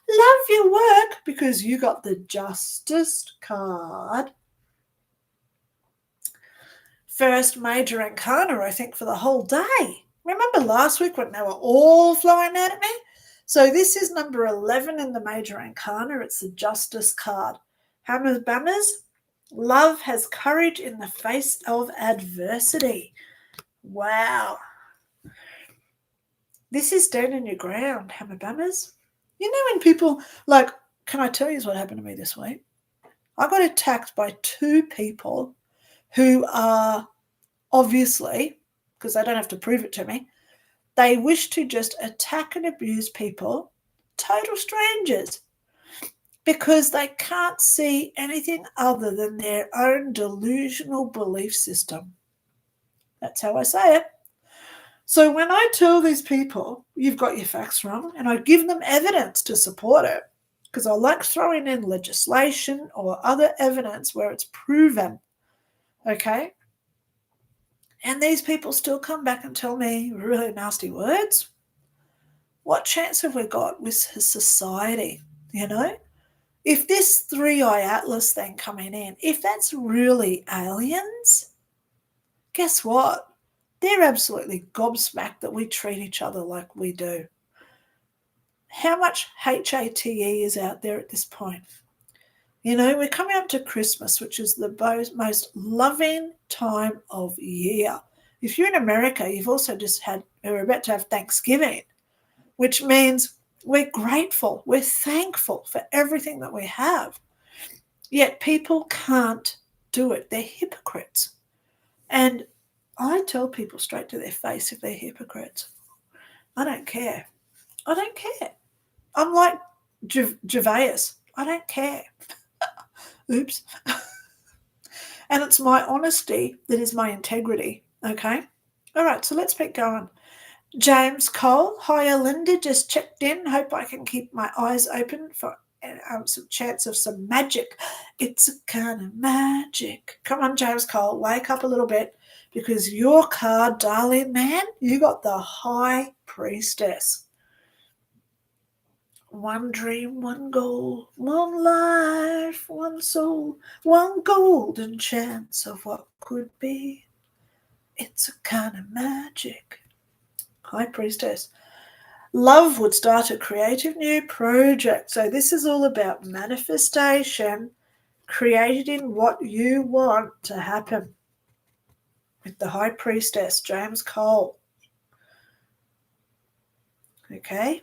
Love your work because you got the Justice card. First major arcana, I think, for the whole day. Remember last week when they were all flowing out at me? So this is number 11 in the major arcana. It's the Justice card. Hammer Bammers, love has courage in the face of adversity. Wow. This is standing your ground, Hammer Bammers. You know when people, can I tell you what happened to me this week? I got attacked by 2 people who are obviously, because they don't have to prove it to me, they wish to just attack and abuse people, total strangers, because they can't see anything other than their own delusional belief system. That's how I say it. So when I tell these people, you've got your facts wrong, and I give them evidence to support it, because I like throwing in legislation or other evidence where it's proven, okay? And these people still come back and tell me really nasty words. What chance have we got with society, you know? If this three-eye atlas thing coming in, if that's really aliens, guess what? They're absolutely gobsmacked that we treat each other like we do. How much HATE is out there at this point? You know, we're coming up to Christmas, which is the most loving time of year. If you're in America, you've also we're about to have Thanksgiving, which means we're grateful, we're thankful for everything that we have. Yet people can't do it. They're hypocrites. And I tell people straight to their face if they're hypocrites. I don't care. I don't care. I'm like Gervais. I don't care. Oops. And it's my honesty that is my integrity, okay? All right, so let's get going. James Cole, hiya Lynda, just checked in. Hope I can keep my eyes open for some chance of some magic. It's a kind of magic. Come on, James Cole, wake up a little bit, because your card, darling man, you got the High Priestess. One dream, one goal, one life, one soul, one golden chance of what could be. It's a kind of magic. High Priestess. Love would start a creative new project. So this is all about manifestation, creating what you want to happen. With the High Priestess, James Cole. Okay.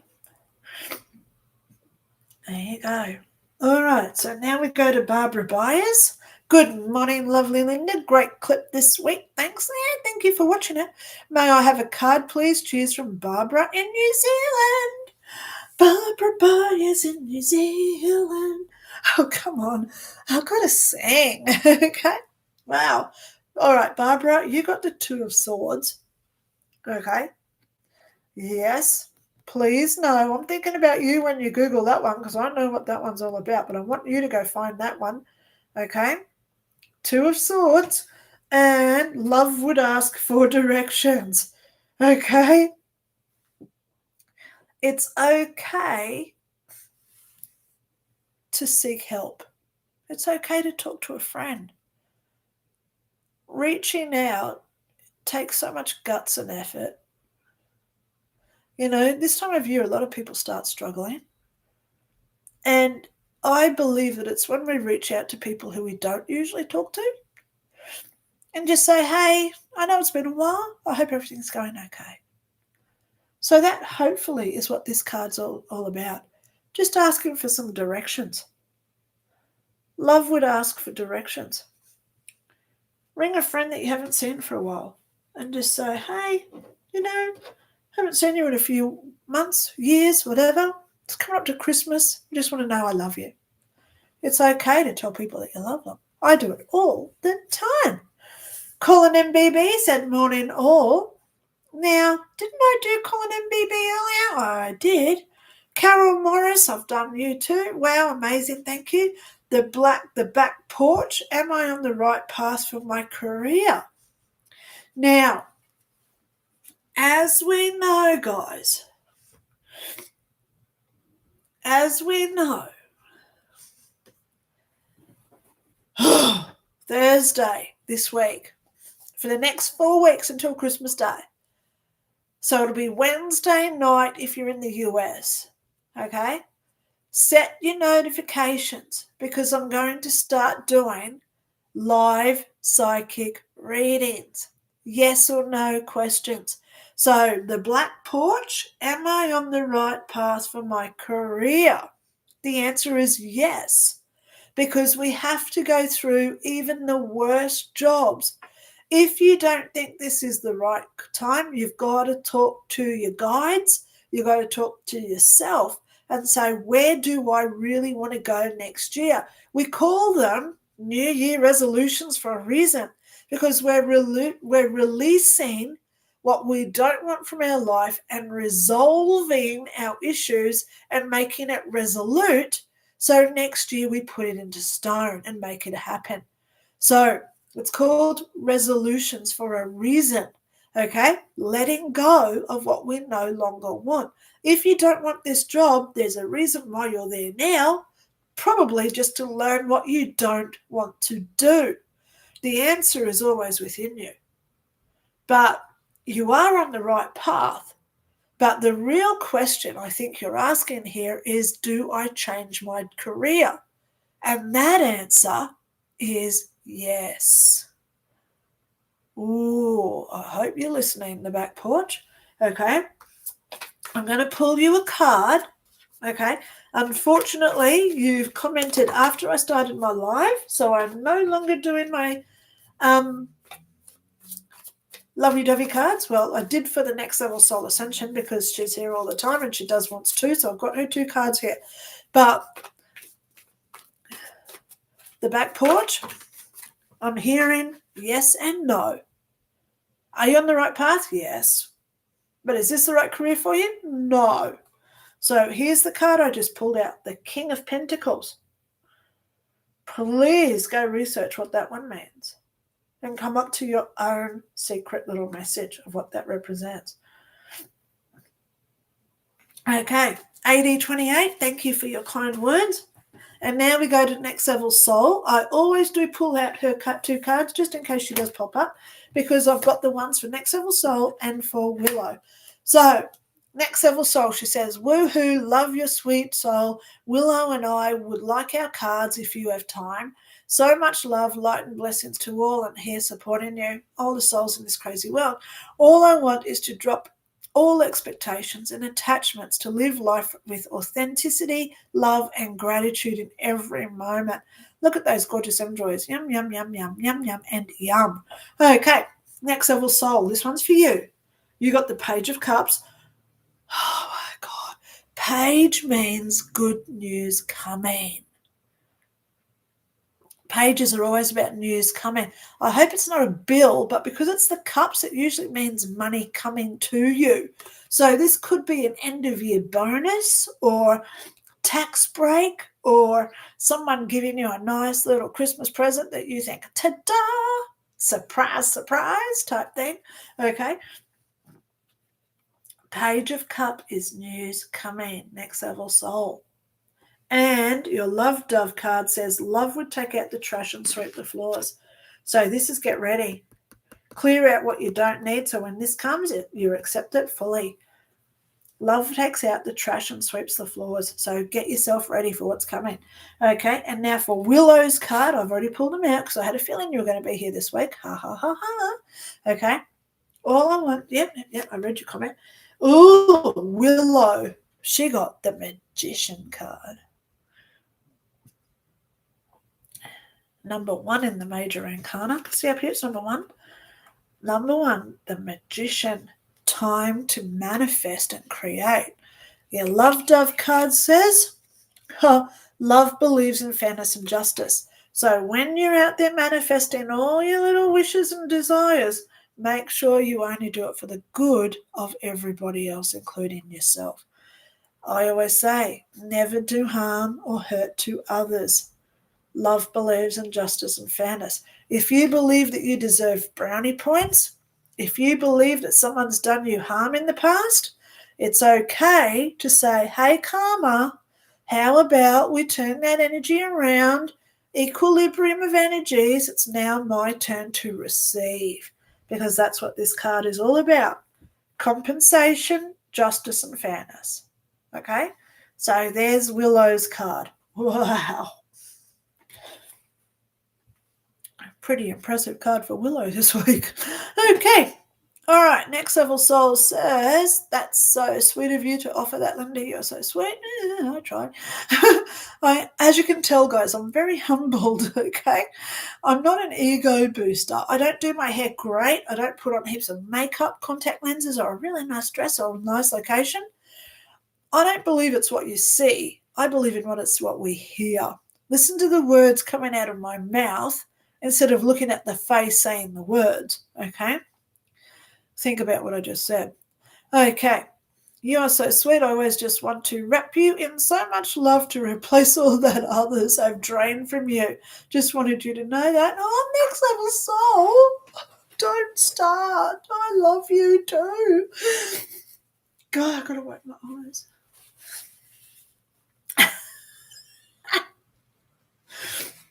There you go. All right, so now we go to Barbara Byers. Good morning, lovely Lynda. Great clip this week. Thanks, Leanne. Thank you for watching it. May I have a card, please? Cheers from Barbara in New Zealand. Barbara Byers in New Zealand. Oh, come on. I've got to sing. Okay. Wow. All right, Barbara, you got the Two of Swords. Okay. Yes. Please, no. I'm thinking about you when you Google that one, because I know what that one's all about, but I want you to go find that one. Okay. Two of Swords, and love would ask for directions. Okay. It's okay to seek help. It's okay to talk to a friend. Reaching out takes so much guts and effort. You know, this time of year, a lot of people start struggling. And I believe that it's when we reach out to people who we don't usually talk to and just say, hey, I know it's been a while. I hope everything's going okay. So that hopefully is what this card's all about. Just asking for some directions. Love would ask for directions. Ring a friend that you haven't seen for a while and just say, hey, you know, haven't seen you in a few months, years, whatever. It's coming up to Christmas. I just want to know I love you. It's okay to tell people that you love them. I do it all the time. Colin MBB said, morning all. Now, didn't I do Colin MBB earlier? Oh, I did. Carol Morris, I've done you too. Wow, amazing, thank you. The back porch. Am I on the right path for my career? Now, as we know, guys, Thursday this week, for the next 4 weeks until Christmas Day. So it'll be Wednesday night if you're in the US, okay? Set your notifications, because I'm going to start doing live psychic readings. Yes or no questions. So the black porch, am I on the right path for my career? The answer is yes, because we have to go through even the worst jobs. If you don't think this is the right time, you've got to talk to your guides. You've got to talk to yourself and say, where do I really want to go next year? We call them New Year resolutions for a reason, because we're releasing what we don't want from our life and resolving our issues and making it resolute So next year we put it into stone and make it happen. So it's called resolutions for a reason, okay? Letting go of what we no longer want. If you don't want this job, there's a reason why you're there now, probably just to learn what you don't want to do. The answer is always within you. But you are on the right path. But the real question I think you're asking here is, do I change my career? And that answer is yes. Ooh, I hope you're listening in the back porch. Okay. I'm going to pull you a card. Okay. Unfortunately, you've commented after I started my live, so I'm no longer doing my lovey-dovey cards. Well, I did for the next level Soul Ascension because she's here all the time and she wants two, so I've got her 2 cards here. But the back porch, I'm hearing yes and no. Are you on the right path? Yes. But is this the right career for you? No. So here's the card I just pulled out, the King of Pentacles. Please go research what that one means and come up to your own secret little message of what that represents. Okay, AD28, thank you for your kind words. And now we go to Next Level Soul. I always do pull out her 2 cards just in case she does pop up, because I've got the ones for Next Level Soul and for Willow. So Next Level Soul, she says, woohoo, love your sweet soul. Willow and I would like our cards if you have time. So much love, light and blessings to all, and here supporting you, all the souls in this crazy world. All I want is to drop all expectations and attachments to live life with authenticity, love, and gratitude in every moment. Look at those gorgeous enjoys. Yum, yum, yum, yum, yum, yum, and yum. Okay, Next Level Soul. This one's for you. You got the Page of Cups. Oh, my God. Page means good news coming. Pages are always about news coming. I hope it's not a bill, but because it's the cups, it usually means money coming to you. So this could be an end-of-year bonus or tax break or someone giving you a nice little Christmas present that you think, ta-da, surprise, surprise type thing. Okay. Page of Cup is news coming. Next Level Soul. And your Love Dove card says, love would take out the trash and sweep the floors. So this is get ready. Clear out what you don't need, so when this comes, you accept it fully. Love takes out the trash and sweeps the floors. So get yourself ready for what's coming. Okay, and now for Willow's card. I've already pulled them out because I had a feeling you were going to be here this week. Ha, ha, ha, ha. Okay. All I want, yep, I read your comment. Ooh, Willow. She got the Magician card. Number 1 in the major arcana. See up here, it's number 1. Number 1, the Magician. Time to manifest and create. Your Love Dove card says, love believes in fairness and justice. So when you're out there manifesting all your little wishes and desires, make sure you only do it for the good of everybody else, including yourself. I always say, never do harm or hurt to others. Love believes in justice and fairness. If you believe that you deserve brownie points, if you believe that someone's done you harm in the past, it's okay to say, hey, karma, how about we turn that energy around? Equilibrium of energies, it's now my turn to receive, because that's what this card is all about. Compensation, justice, and fairness. Okay? So there's Willow's card. Wow. Pretty impressive card for Willow this week. Okay. All right. Next Level Soul says, that's so sweet of you to offer that, Lynda. You're so sweet. I tried. As you can tell, guys, I'm very humbled, okay? I'm not an ego booster. I don't do my hair great. I don't put on heaps of makeup, contact lenses, or a really nice dress or a nice location. I don't believe it's what you see. I believe in what we hear. Listen to the words coming out of my mouth instead of looking at the face saying the words, okay? Think about what I just said. Okay, You are so sweet. I always just want to wrap you in so much love to replace all that others have drained from you. Just wanted you to know that. Oh, next level soul. Don't start. I love you too. God, I've got to wipe my eyes.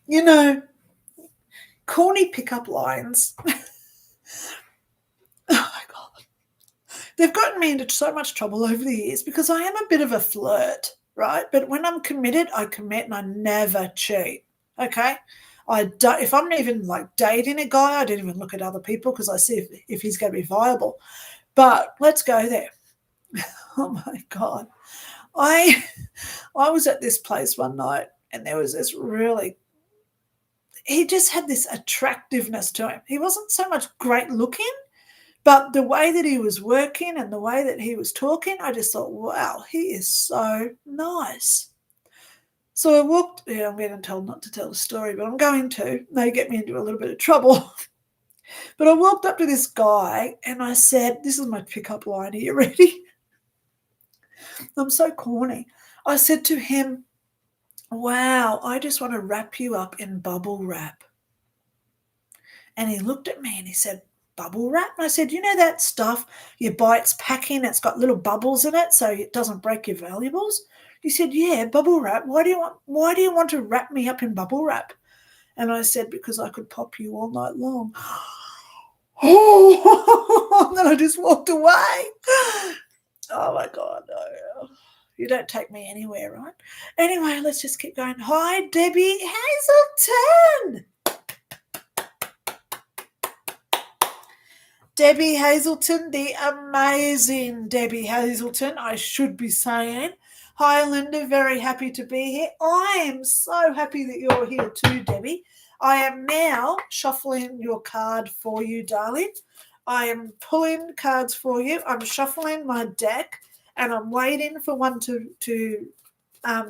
You know, corny pickup lines. Oh my God. They've gotten me into so much trouble over the years because I am a bit of a flirt, right? But when I'm committed, I commit and I never cheat. Okay? I don't, if I'm even like dating a guy, I don't even look at other people because I see if he's going to be viable. But let's go there. Oh my God. I was at this place one night and there was this really, he just had this attractiveness to him. He wasn't so much great looking, but the way that he was working and the way that he was talking, I just thought, wow, he is so nice. So I walked, I'm getting told not to tell the story, but I'm going to. They get me into a little bit of trouble. But I walked up to this guy and I said, this is my pickup line. Are you ready? I'm so corny. I said to him, wow, I just want to wrap you up in bubble wrap. And he looked at me and he said, bubble wrap? And I said, you know that stuff you buy, it's packing, it's got little bubbles in it so it doesn't break your valuables? He said, yeah, bubble wrap. Why do you want to wrap me up in bubble wrap? And I said, because I could pop you all night long. Oh, and then I just walked away. Oh my God, no. You don't take me anywhere, right? Anyway, let's just keep going. Hi, Debbie Hazelton. Debbie Hazelton, the amazing Debbie Hazelton, I should be saying. Hi, Lynda, very happy to be here. I am so happy that you're here too, Debbie. I am now shuffling your card for you, darling. I am pulling cards for you. I'm shuffling my deck and I'm waiting for one to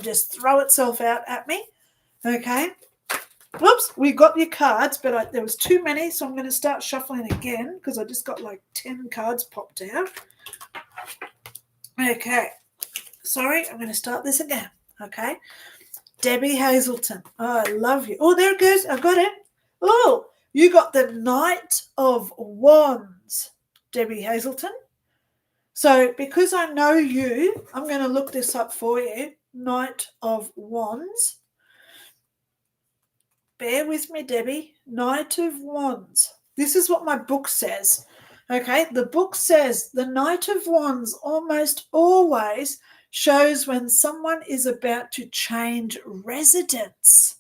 just throw itself out at me. Okay. Whoops, we got your cards, but there was too many, so I'm going to start shuffling again because I just got like 10 cards popped out. Okay. Sorry, I'm going to start this again. Okay. Debbie Hazelton. Oh, I love you. Oh, there it goes. I got it. Oh, you got the Knight of Wands, Debbie Hazelton. So because I know you, I'm going to look this up for you. Knight of Wands. Bear with me, Debbie. Knight of Wands. This is what my book says. Okay, the book says the Knight of Wands almost always shows when someone is about to change residence.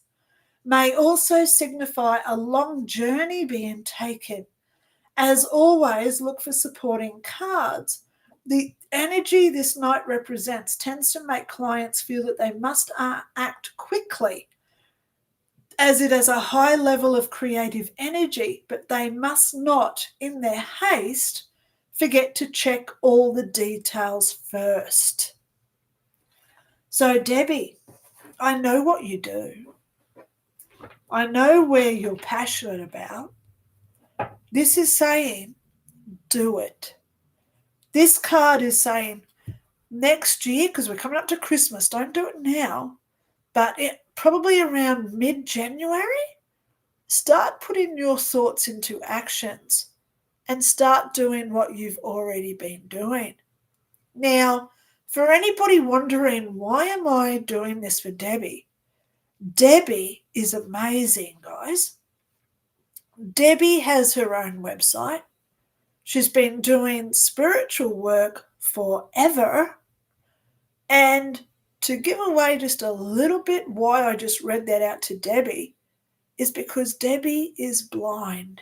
May also signify a long journey being taken. As always, look for supporting cards. The energy this knight represents tends to make clients feel that they must act quickly, as it has a high level of creative energy, but they must not, in their haste, forget to check all the details first. So, Debbie, I know what you do. I know where you're passionate about. This is saying, do it. This card is saying, next year, because we're coming up to Christmas, don't do it now, but probably around mid-January, start putting your thoughts into actions and start doing what you've already been doing. Now, for anybody wondering, why am I doing this for Debbie? Debbie is amazing, guys. Debbie has her own website. She's been doing spiritual work forever. And to give away just a little bit why I just read that out to Debbie is because Debbie is blind,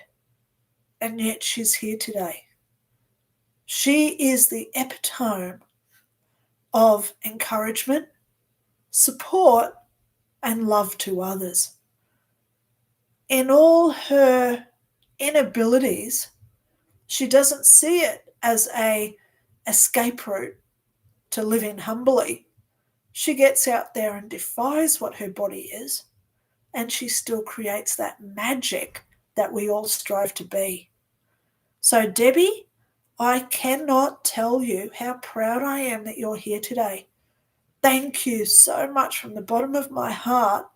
and yet she's here today. She is the epitome of encouragement, support, and love to others. In all her inabilities, she doesn't see it as an escape route to living humbly. She gets out there and defies what her body is, and she still creates that magic that we all strive to be. So, Debbie, I cannot tell you how proud I am that you're here today. Thank you so much from the bottom of my heart,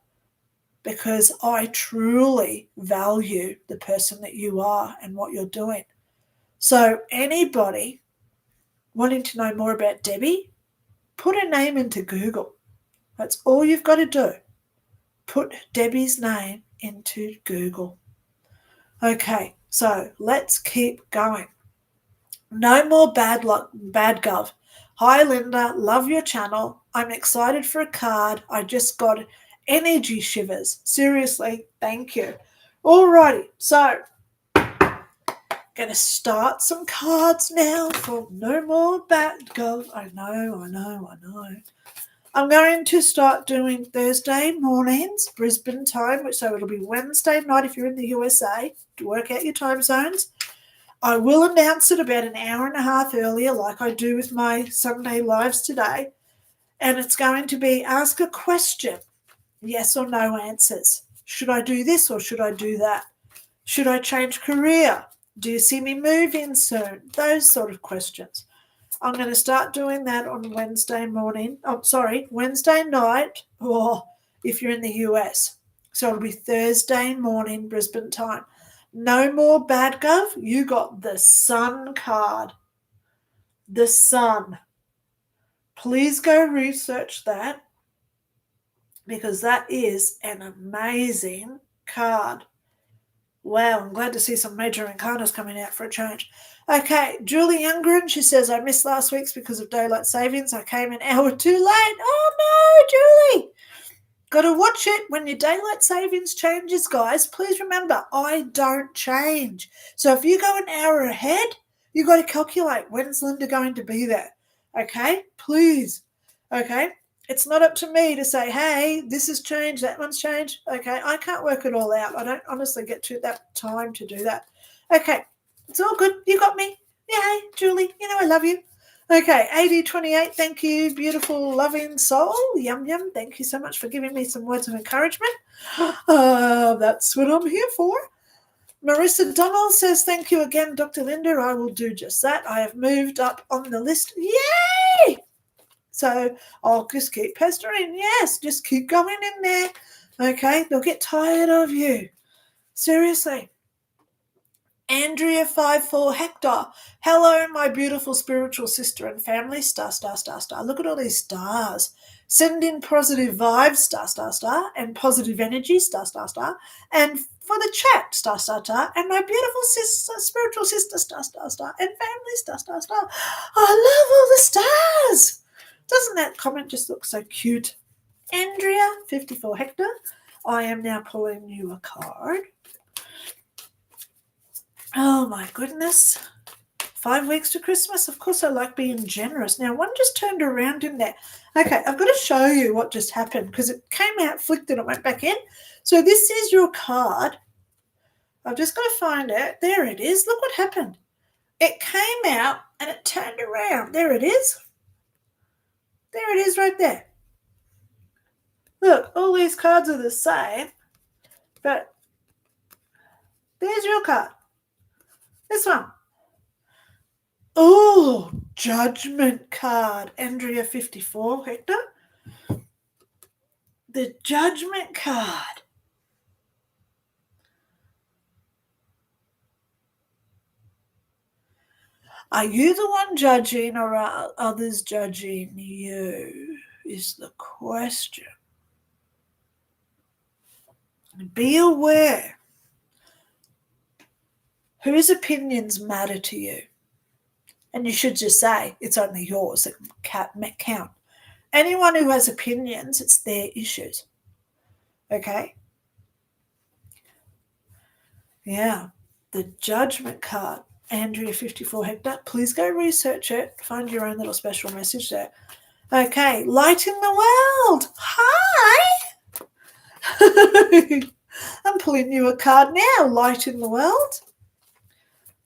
because I truly value the person that you are and what you're doing. So anybody wanting to know more about Debbie, put her name into Google. That's all you've got to do. Put Debbie's name into Google. Okay, so let's keep going. No more bad luck, bad gov. Hi, Linda. Love your channel. I'm excited for a card. I just got energy shivers. Seriously, thank you. Alrighty, so going to start some cards now for no more bad gov. I know. I'm going to start doing Thursday mornings, Brisbane time, so it'll be Wednesday night if you're in the USA, to work out your time zones. I will announce it about an hour and a half earlier, like I do with my Sunday lives today. And it's going to be ask a question, yes or no answers. Should I do this or should I do that? Should I change career? Do you see me moving soon? Those sort of questions. I'm going to start doing that on Wednesday night, or if you're in the US. So it'll be Thursday morning, Brisbane time. No more bad gov. You got the Sun card. The Sun. Please go research that, because that is an amazing card. Wow, I'm glad to see some major incarnas coming out for a change. Okay, Julie Youngren, she says, I missed last week's because of daylight savings. I came an hour too late. Oh no, Julie. Got to watch it when your daylight savings changes, guys. Please remember, I don't change. So if you go an hour ahead, you've got to calculate, when's Linda going to be there? Okay, please. Okay, it's not up to me to say, hey, this has changed, that one's changed. Okay, I can't work it all out. I don't honestly get to that time to do that. Okay, it's all good. You got me. Yeah, hey, Julie, you know I love you. Okay, AD28, thank you, beautiful, loving soul. Yum, yum. Thank you so much for giving me some words of encouragement. That's what I'm here for. Marissa Donald says, thank you again, Dr. Lynda. I will do just that. I have moved up on the list. Yay! So I'll just keep pestering. Yes, just keep going in there. Okay, they'll get tired of you. Seriously. Andrea 54 Hector. Hello, my beautiful spiritual sister and family. Star, star, star, star. Look at all these stars. Send in positive vibes, star, star, star, and positive energy, star, star, star. And for the chat, star, star, star. And my beautiful sister, spiritual sister, star, star, star. And family, star, star, star. I love all the stars. Doesn't that comment just look so cute? Andrea 54 Hector. I am now pulling you a card. Oh my goodness. 5 weeks to Christmas. Of course I like being generous. Now one just turned around in there. Okay, I've got to show you what just happened, because it came out, flicked, and it went back in. So this is your card. I've just got to find it. There it is. Look what happened. It came out and it turned around. There it is. There it is right there. Look, all these cards are the same, but there's your card. This one. Oh, Judgment card. Andrea 54, Hector. The Judgment card. Are you the one judging, or are others judging you? Is the question. Be aware. Whose opinions matter to you? And you should just say, it's only yours that count. Anyone who has opinions, it's their issues. Okay? Yeah. The Judgment card. Andrea 54 Hector. Please go research it. Find your own little special message there. Okay. Light in the world. Hi. I'm pulling you a card now. Light in the world.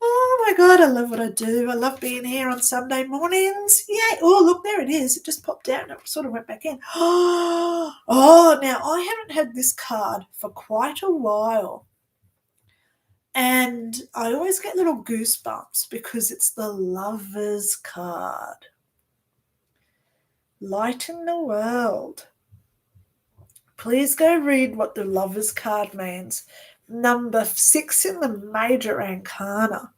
Oh my God, I love what I do. I love being here on Sunday mornings. Yay. Oh, look, there it is. It just popped out and it sort of went back in. Oh, now I haven't had this card for quite a while. And I always get little goosebumps because it's the Lover's card. Light in the world. Please go read what the Lover's card means. Number 6 in the major arcana.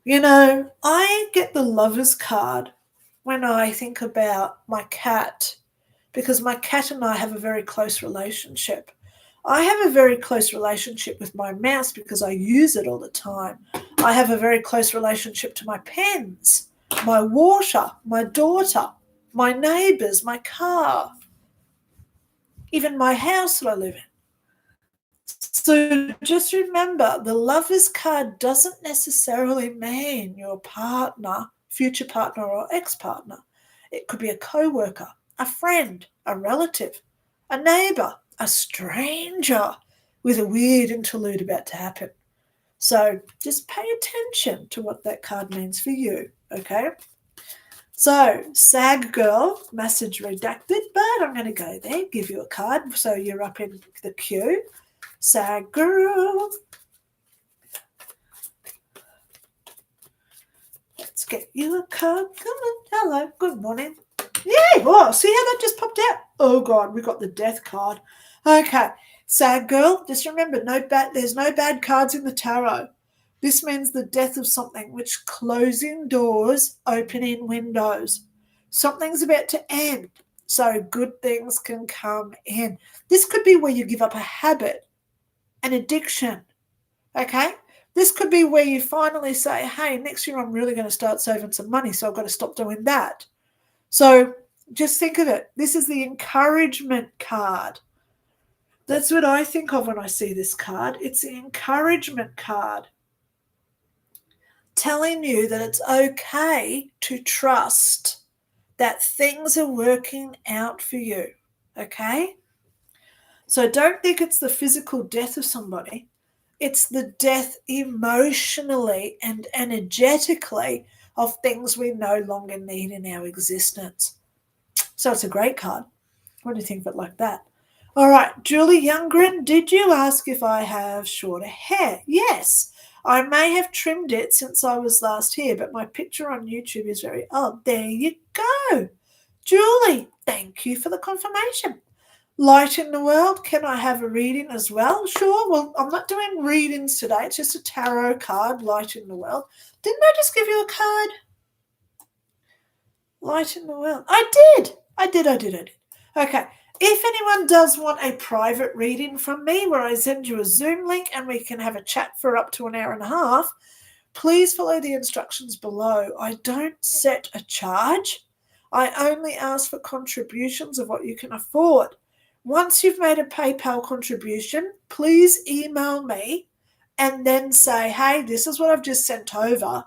You know, I get the Lover's card when I think about my cat, because my cat and I have a very close relationship. I have a very close relationship with my mouse because I use it all the time. I have a very close relationship to my pens, my water, my daughter, my neighbours, my car, even my house that I live in. So just remember, the Lover's card doesn't necessarily mean your partner, future partner or ex-partner. It could be a co-worker, a friend, a relative, a neighbour, a stranger with a weird interlude about to happen. So just pay attention to what that card means for you, okay? So, SAG girl, message redacted, but I'm going to go there, give you a card so you're up in the queue. SAG girl. Let's get you a card. Come on. Hello. Good morning. Yay. Oh, see how that just popped out? Oh, God. We got the death card. Okay. SAG girl, just remember, there's no bad cards in the tarot. This means the death of something, which closing doors, opening windows. Something's about to end, so good things can come in. This could be where you give up a habit, an addiction, okay? This could be where you finally say, hey, next year I'm really going to start saving some money, so I've got to stop doing that. So just think of it. This is the encouragement card. That's what I think of when I see this card. It's the encouragement card, telling you that it's okay to trust that things are working out for you, okay? So don't think it's the physical death of somebody. It's the death emotionally and energetically of things we no longer need in our existence. So it's a great card. What do you think of it like that? All right, Julie Youngren, did you ask if I have shorter hair? Yes. I may have trimmed it since I was last here, but my picture on YouTube is very old. There you go. Julie, thank you for the confirmation. Light in the world, can I have a reading as well? Sure. Well, I'm not doing readings today. It's just a tarot card, light in the world. Didn't I just give you a card? Light in the world. I did. Okay. If anyone does want a private reading from me where I send you a Zoom link and we can have a chat for up to an hour and a half, please follow the instructions below. I don't set a charge. I only ask for contributions of what you can afford. Once you've made a PayPal contribution, please email me and then say, hey, this is what I've just sent over.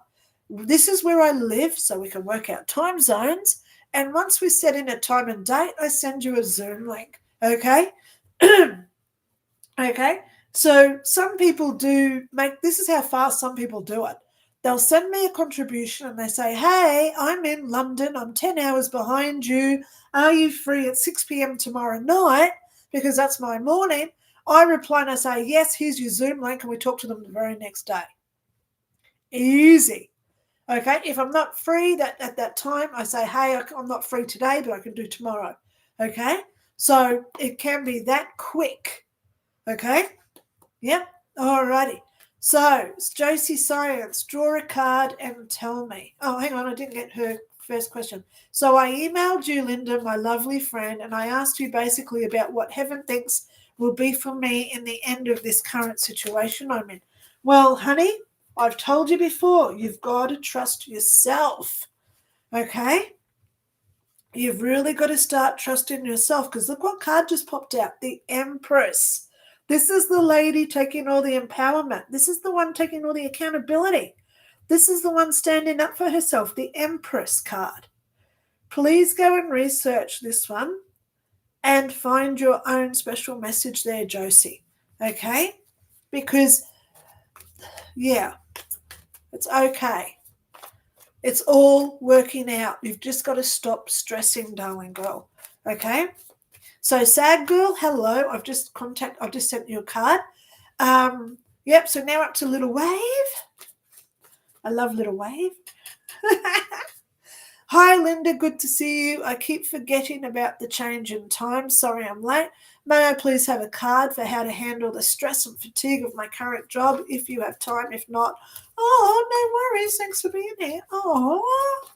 This is where I live, so we can work out time zones. And once we set in a time and date, I send you a Zoom link, okay? Okay, so some people this is how fast some people do it. They'll send me a contribution and they say, hey, I'm in London, I'm 10 hours behind you. Are you free at 6 p.m. tomorrow night? Because that's my morning. I reply and I say, yes, here's your Zoom link, and we talk to them the very next day. Easy. Okay, if I'm not free at that time, I say, hey, I'm not free today, but I can do tomorrow. Okay, so it can be that quick. Okay, yep, alrighty. So, Josie Science, draw a card and tell me. Oh, hang on, I didn't get her first question. So I emailed you, Linda, my lovely friend, and I asked you basically about what heaven thinks will be for me in the end of this current situation I'm in. Well, honey, I've told you before, you've got to trust yourself, okay? You've really got to start trusting yourself, because look what card just popped out, the Empress. This is the lady taking all the empowerment. This is the one taking all the accountability. This is the one standing up for herself, the Empress card. Please go and research this one and find your own special message there, Josie, okay? Because, yeah, it's okay. It's all working out. You've just got to stop stressing, darling girl, okay? So, sad girl, hello. I've just sent you a card. Yep, so now up to Little Wave. I love Little Wave. Hi, Linda. Good to see you. I keep forgetting about the change in time. Sorry I'm late. May I please have a card for how to handle the stress and fatigue of my current job if you have time? If not, oh, no worries. Thanks for being here. Oh.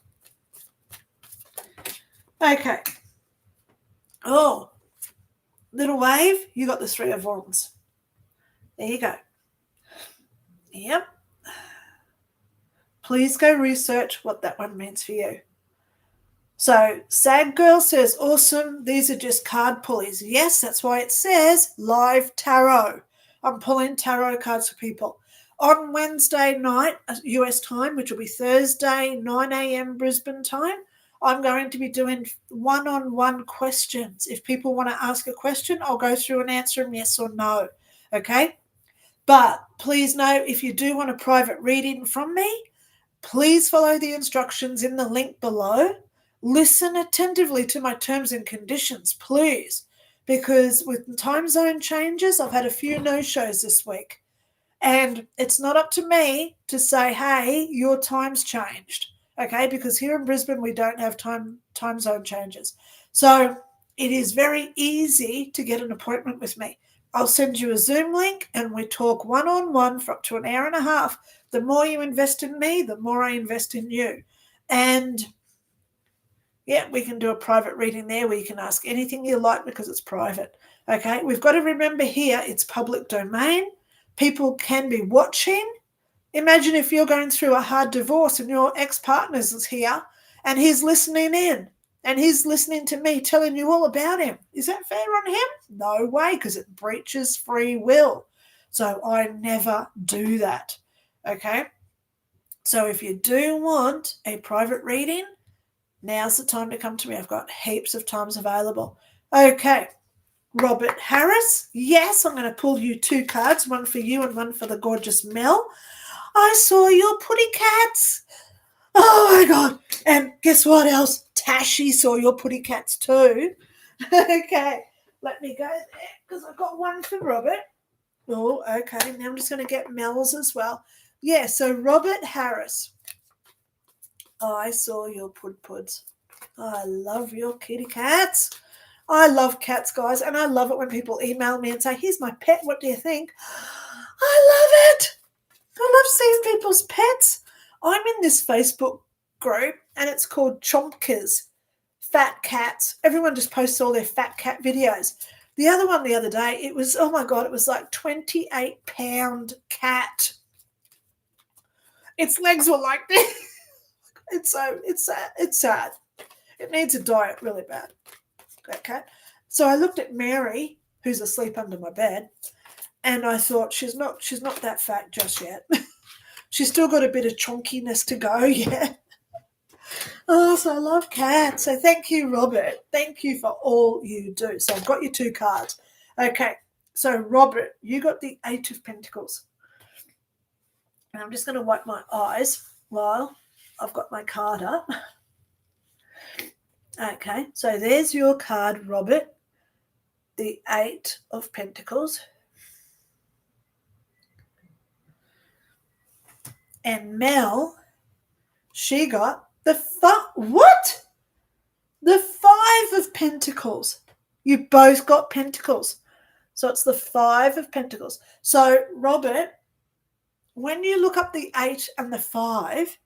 Okay. Oh, Little Wave, you got the Three of Wands. There you go. Yep. Please go research what that one means for you. So, Sad Girl says, awesome. These are just card pulleys. Yes, that's why it says live tarot. I'm pulling tarot cards for people. On Wednesday night, US time, which will be Thursday, 9 a.m. Brisbane time, I'm going to be doing one-on-one questions. If people want to ask a question, I'll go through and answer them yes or no. Okay? But please know, if you do want a private reading from me, please follow the instructions in the link below. Listen attentively to my terms and conditions, please, because with time zone changes, I've had a few no-shows this week. And it's not up to me to say, hey, your time's changed, okay? Because here in Brisbane, we don't have time zone changes. So it is very easy to get an appointment with me. I'll send you a Zoom link and we talk one-on-one for up to an hour and a half. The more you invest in me, the more I invest in you. And yeah, we can do a private reading there where you can ask anything you like because it's private. Okay, we've got to remember here it's public domain. People can be watching. Imagine if you're going through a hard divorce and your ex-partner's is here and he's listening in and he's listening to me telling you all about him. Is that fair on him? No way, because it breaches free will. So I never do that. Okay, so if you do want a private reading, now's the time to come to me. I've got heaps of times available. Okay, Robert Harris. Yes, I'm going to pull you two cards, one for you and one for the gorgeous Mel. I saw your putty cats. Oh, my God. And guess what else? Tashi saw your putty cats too. Okay, let me go there because I've got one for Robert. Oh, okay. Now I'm just going to get Mel's as well. Yeah, so Robert Harris. I saw your pud-puds. I love your kitty cats. I love cats, guys, and I love it when people email me and say, here's my pet, what do you think? I love it. I love seeing people's pets. I'm in this Facebook group, and it's called Chompkers, Fat Cats. Everyone just posts all their fat cat videos. The other one the other day, it was, oh, my God, it was like 28-pound cat. Its legs were like this. It's sad. It needs a diet really bad. Okay. So I looked at Mary, who's asleep under my bed, and I thought she's not that fat just yet. She's still got a bit of chonkiness to go yet. Oh, so I love cats. So thank you, Robert. Thank you for all you do. So I've got your two cards. Okay. So Robert, you got the Eight of Pentacles. And I'm just going to wipe my eyes while I've got my card up. Okay, so there's your card, Robert, the Eight of Pentacles. And Mel, she got the what? The Five of Pentacles. You both got pentacles. So it's the Five of Pentacles. So, Robert, when you look up the 8 and the 5,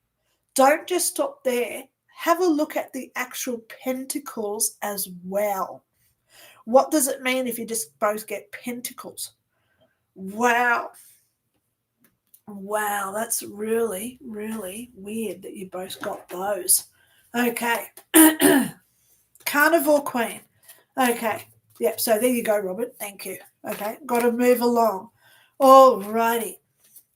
don't just stop there. Have a look at the actual pentacles as well. What does it mean if you just both get pentacles? Wow. Wow, that's really, really weird that you both got those. Okay. Carnivore Queen. Okay. Yep, so there you go, Robert. Thank you. Okay, got to move along. All righty.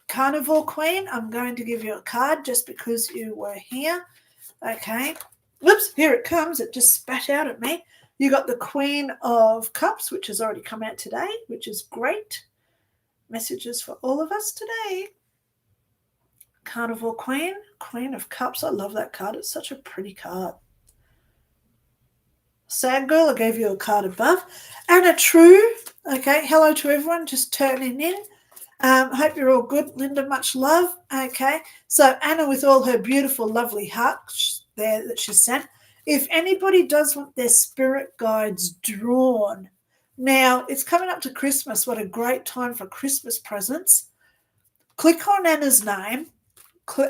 Carnivore Queen, I'm going to give you a card just because you were here. Okay. Whoops, here it comes. It just spat out at me. You got the Queen of Cups, which has already come out today, which is great. Messages for all of us today. Carnivore Queen, Queen of Cups. I love that card. It's such a pretty card. Sad Girl, I gave you a card above. And a True. Okay, hello to everyone just turning in. Hope you're all good. Linda, much love. Okay. So Anna with all her beautiful, lovely hearts there that she sent. If anybody does want their spirit guides drawn, now it's coming up to Christmas. What a great time for Christmas presents. Click on Anna's name,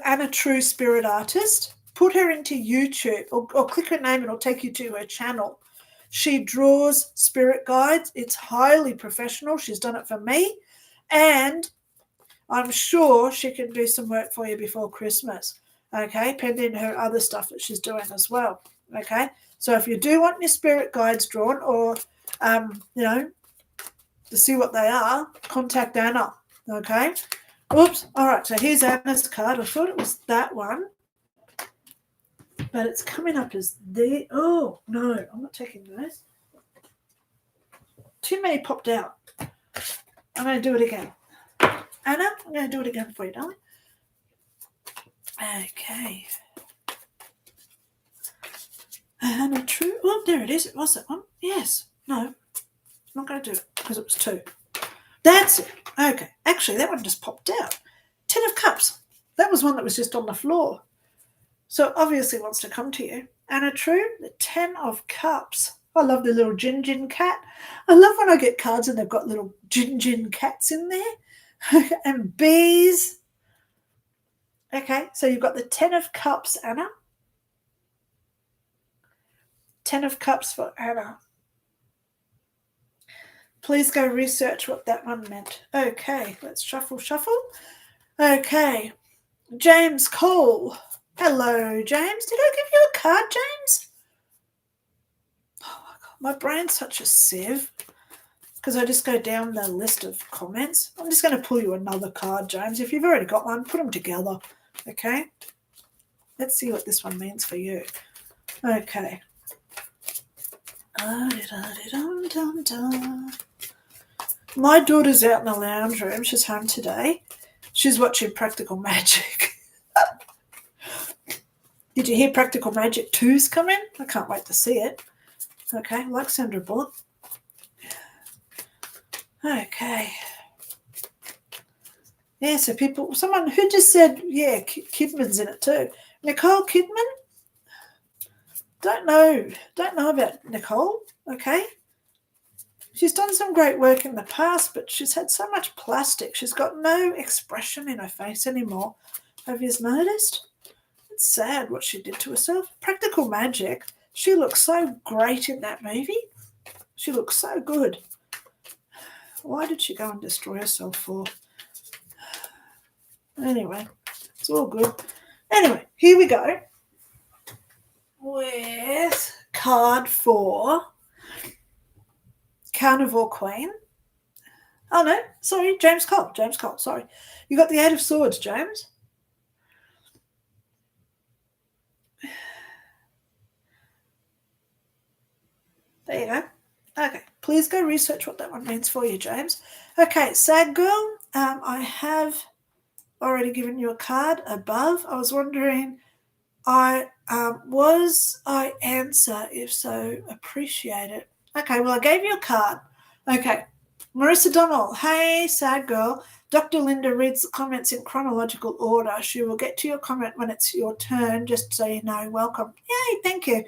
Anna True Spirit Artist. Put her into YouTube or click her name and it'll take you to her channel. She draws spirit guides. It's highly professional. She's done it for me. And I'm sure she can do some work for you before Christmas, okay, pending her other stuff that she's doing as well, okay? So if you do want your spirit guides drawn or, to see what they are, contact Anna, okay? Oops, all right, so here's Anna's card. I thought it was that one, but it's coming up as the, oh, no, I'm not taking those. Too many popped out. I'm going to do it again. Anna, I'm going to do it again for you, darling. Okay. Anna True. Oh, there it is. It was that one. Yes. No. I'm not going to do it because it was 2. That's it. Okay. Actually, that one just popped out. 10 of Cups. That was one that was just on the floor. So it obviously wants to come to you. Anna True, the 10 of Cups. I love the little Gin cat. I love when I get cards and they've got little Gin cats in there. And bees. Okay, so you've got the 10 of Cups, Anna. 10 of Cups for Anna. Please go research what that one meant. Okay, let's shuffle. Okay, James Cole. Hello, James. Did I give you a card, James? Oh, my God. My brain's such a sieve because I just go down the list of comments. I'm just going to pull you another card, James. If you've already got one, put them together, okay? Let's see what this one means for you. Okay. My daughter's out in the lounge room. She's home today. She's watching Practical Magic. Did you hear Practical Magic 2's coming? I can't wait to see it. Okay, like Sandra Bullock. Okay. Yeah, so someone who just said, yeah, Kidman's in it too. Nicole Kidman? Don't know about Nicole, okay? She's done some great work in the past, but she's had so much plastic. She's got no expression in her face anymore. Have you noticed? It's sad what she did to herself. Practical Magic. She looks so great in that movie. She looks so good. Why did she go and destroy herself for? Anyway, it's all good. Anyway, here we go with card 4, Carnivore Queen. Oh, no, sorry, James Cole, sorry. You got the 8 of Swords, James. There you go. Okay, please go research what that one means for you, James. Okay, Sad Girl, I have already given you a card above. I was wondering, was I answer? If so, appreciate it. Okay, well, I gave you a card. Okay, Marissa Donnell. Hey, Sad Girl. Dr. Lynda reads the comments in chronological order. She will get to your comment when it's your turn, just so you know. Welcome. Yay, thank you.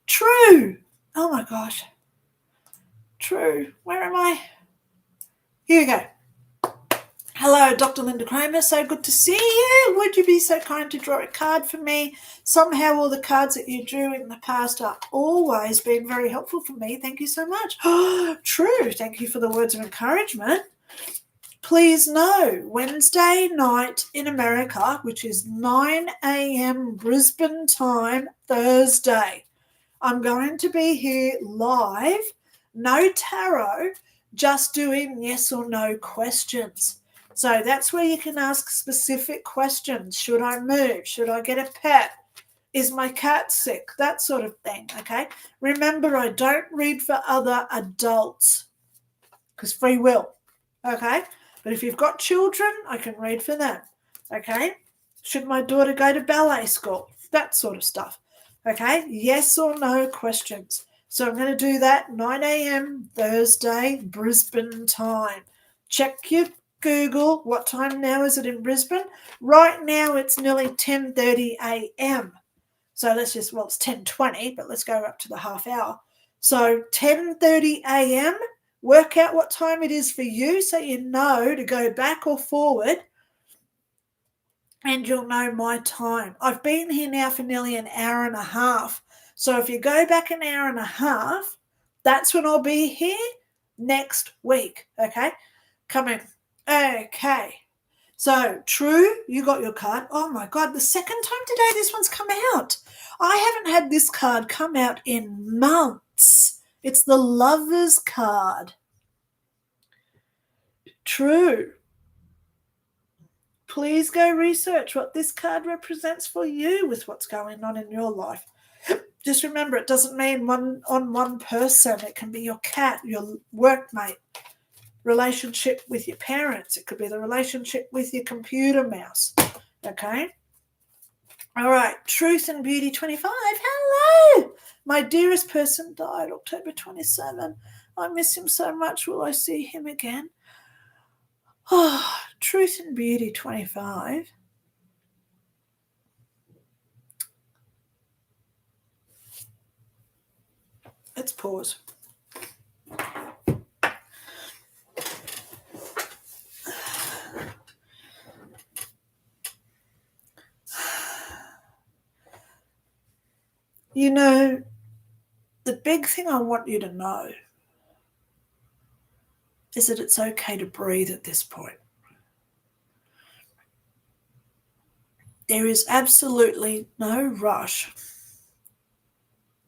True. Oh, my gosh. True. Where am I? Here we go. Hello, Dr. Lynda Cramer. So good to see you. Would you be so kind to draw a card for me? Somehow all the cards that you drew in the past are always been very helpful for me. Thank you so much. True. Thank you for the words of encouragement. Please know, Wednesday night in America, which is 9 a.m. Brisbane time, Thursday, I'm going to be here live, no tarot, just doing yes or no questions. So that's where you can ask specific questions. Should I move? Should I get a pet? Is my cat sick? That sort of thing, okay? Remember, I don't read for other adults because free will, okay? But if you've got children, I can read for them, okay? Should my daughter go to ballet school? That sort of stuff, okay? Yes or no questions. So I'm going to do that 9 a.m. Thursday, Brisbane time. Check your Google what time now is it in Brisbane. Right now it's nearly 10:30 a.m. So let's just, well, it's 10:20, but let's go up to the half hour. So 10:30 a.m., work out what time it is for you so you know to go back or forward, and you'll know my time. I've been here now for nearly an hour and a half. So if you go back an hour and a half, that's when I'll be here next week, okay? Come in. Okay. So, True, you got your card. Oh, my God, the second time today this one's come out. I haven't had this card come out in months. It's the Lover's card. True. Please go research what this card represents for you with what's going on in your life. Just remember, it doesn't mean one person. It can be your cat, your workmate, relationship with your parents. It could be the relationship with your computer mouse. Okay? All right. Truth and Beauty 25. Hello. My dearest person died October 27. I miss him so much. Will I see him again? Oh, Truth and Beauty 25. Let's pause. You know, the big thing I want you to know is that it's okay to breathe at this point. There is absolutely no rush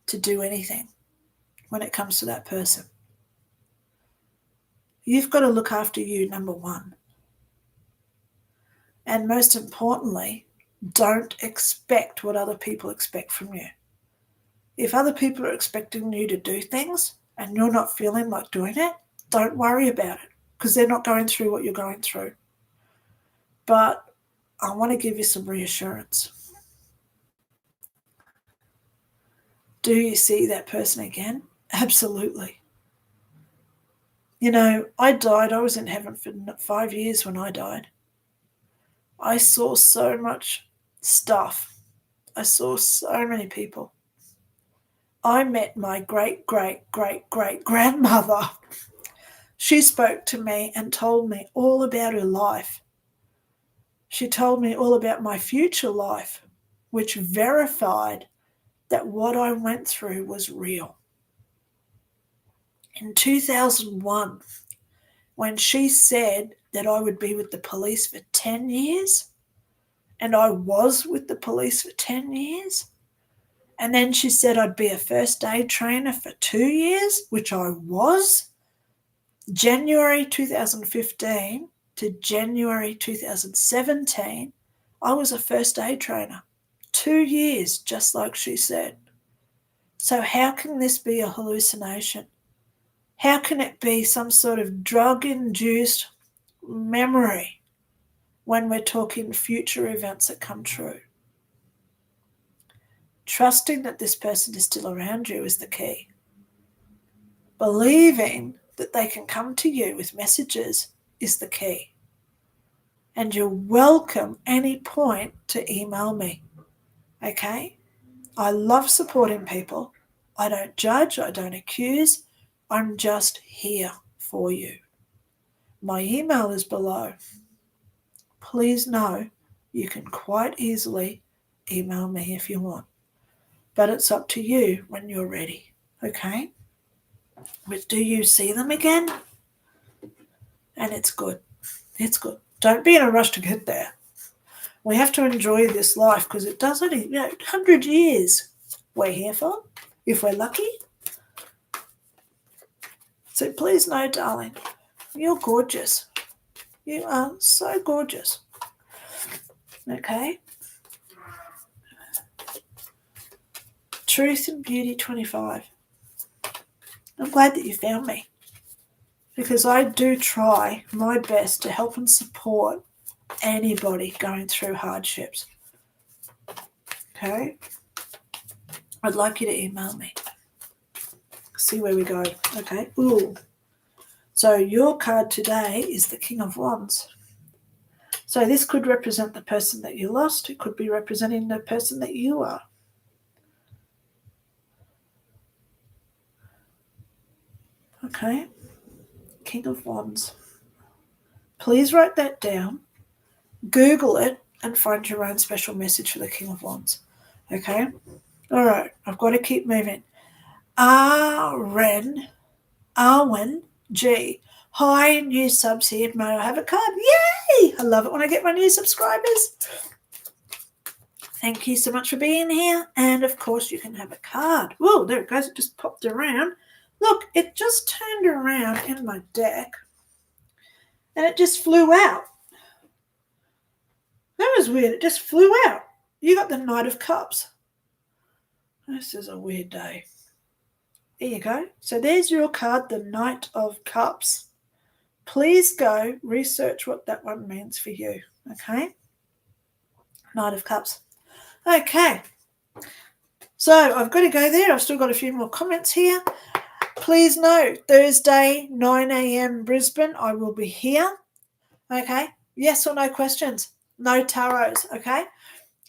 to do anything when it comes to that person. You've got to look after you, number one. And most importantly, don't expect what other people expect from you. If other people are expecting you to do things and you're not feeling like doing it, don't worry about it because they're not going through what you're going through. But I want to give you some reassurance. Do you see that person again? Absolutely. You know, I died. I was in heaven for 5 years when I died. I saw so much stuff. I saw so many people. I met my great-great-great-great-grandmother. She spoke to me and told me all about her life. She told me all about my future life, which verified that what I went through was real. In 2001, when she said that I would be with the police for 10 years, and I was with the police for 10 years, and then she said I'd be a first aid trainer for 2 years, which I was, January 2015 to January 2017, I was a first aid trainer. 2 years, just like she said. So how can this be a hallucination? How can it be some sort of drug-induced memory when we're talking future events that come true? Trusting that this person is still around you is the key. Believing that they can come to you with messages is the key. And you're welcome any point to email me. Okay? I love supporting people. I don't judge. I don't accuse. I'm just here for you. My email is below. Please know you can quite easily email me if you want. But it's up to you when you're ready. Okay? But do you see them again? And it's good. It's good. Don't be in a rush to get there. We have to enjoy this life because it does only, 100 years we're here for, if we're lucky. So please know, darling, you're gorgeous. You are so gorgeous. Okay? Truth and Beauty 25. I'm glad that you found me because I do try my best to help and support anybody going through hardships. Okay? I'd like you to email me. See where we go. Okay? Ooh. So your card today is the King of Wands. So this could represent the person that you lost. It could be representing the person that you are. Okay. King of Wands. Please write that down. Google it and find your own special message for the King of Wands. Okay? All right. I've got to keep moving. Arwen G. Hi, new subs here. May I have a card? Yay! I love it when I get my new subscribers. Thank you so much for being here. And, of course, you can have a card. Whoa, there it goes. It just popped around. Look, it just turned around in my deck. And it just flew out. That was weird. It just flew out. You got the Knight of Cups. This is a weird day. There you go. So there's your card, the Knight of Cups. Please go research what that one means for you. Okay? Knight of Cups. Okay. So I've got to go there. I've still got a few more comments here. Please note, Thursday, 9 a.m. Brisbane, I will be here. Okay? Yes or no questions. No tarots. Okay?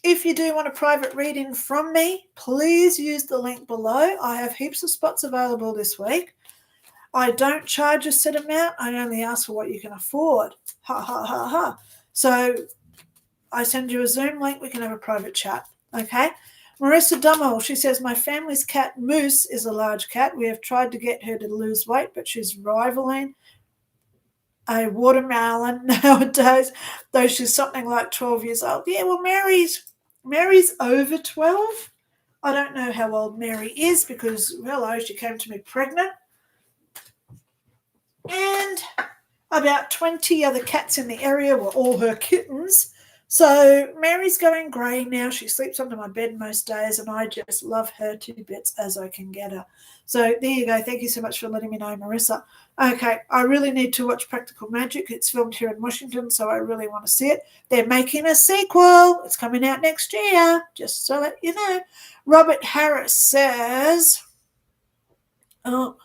If you do want a private reading from me, please use the link below. I have heaps of spots available this week. I don't charge a set amount. I only ask for what you can afford. Ha, ha, ha, ha. So I send you a Zoom link. We can have a private chat. Okay? Marissa Dummel, she says, my family's cat Moose is a large cat. We have tried to get her to lose weight, but she's rivaling a watermelon nowadays, though she's something like 12 years old. Yeah, well, Mary's over 12. I don't know how old Mary is because, hello, she came to me pregnant. And about 20 other cats in the area were all her kittens. So Mary's going grey now. She sleeps under my bed most days, and I just love her to bits as I can get her. So there you go. Thank you so much for letting me know, Marissa. Okay, I really need to watch Practical Magic. It's filmed here in Washington, so I really want to see it. They're making a sequel. It's coming out next year, just so that you know. Robert Harris says, oh,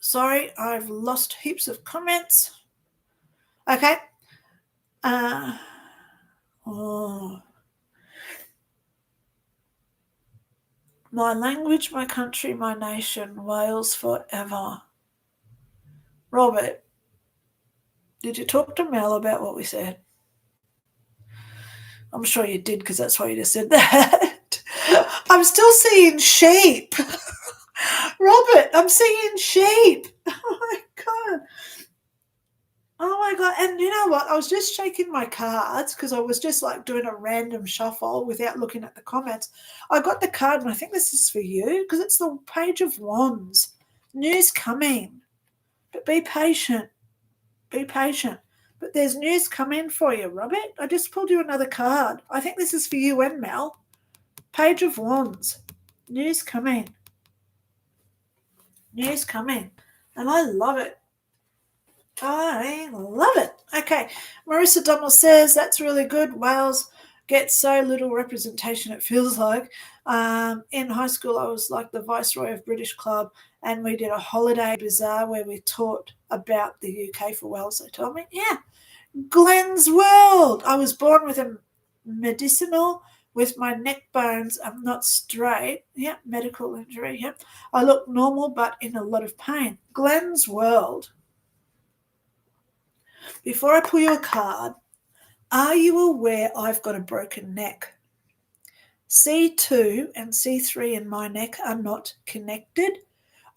sorry, I've lost heaps of comments. Okay. My language, my country, my nation, Wales forever. Robert, did you talk to Mel about what we said? I'm sure you did because that's why you just said that. I'm still seeing sheep. Robert, I'm seeing sheep. Oh, my God. Oh, my God. And you know what? I was just shaking my cards because I was just like doing a random shuffle without looking at the comments. I got the card, and I think this is for you because it's the Page of Wands. News coming. But be patient. Be patient. But there's news coming for you, Robert. I just pulled you another card. I think this is for you and Mel. Page of Wands. News coming. News coming. And I love it. I love it. Okay. Marissa Dummel says, that's really good. Wales gets so little representation, it feels like. In high school, I was like the viceroy of British Club, and we did a holiday bazaar where we taught about the UK for Wales, they told me. Yeah. Glenn's World. I was born with a medicinal with my neck bones. I'm not straight. Yeah, medical injury. Yeah. I look normal but in a lot of pain. Glenn's World. Before I pull you a card, are you aware I've got a broken neck? C2 and C3 in my neck are not connected.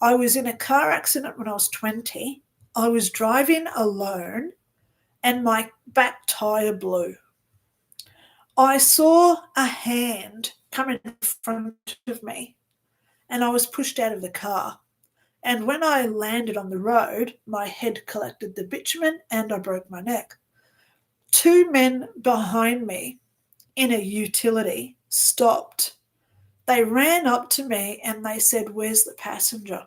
I was in a car accident when I was 20. I was driving alone and my back tire blew. I saw a hand come in front of me and I was pushed out of the car. And when I landed on the road, my head collected the bitumen and I broke my neck. 2 men behind me in a utility stopped. They ran up to me and they said, where's the passenger?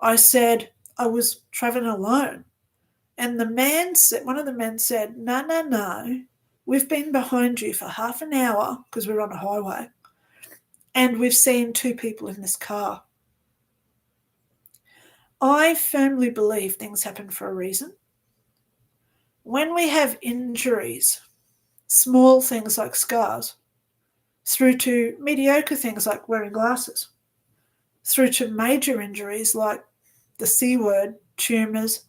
I said, I was traveling alone. And one of the men said, no, we've been behind you for half an hour because we're on a highway and we've seen 2 people in this car. I firmly believe things happen for a reason. When we have injuries, small things like scars, through to mediocre things like wearing glasses, through to major injuries like the C word, tumours,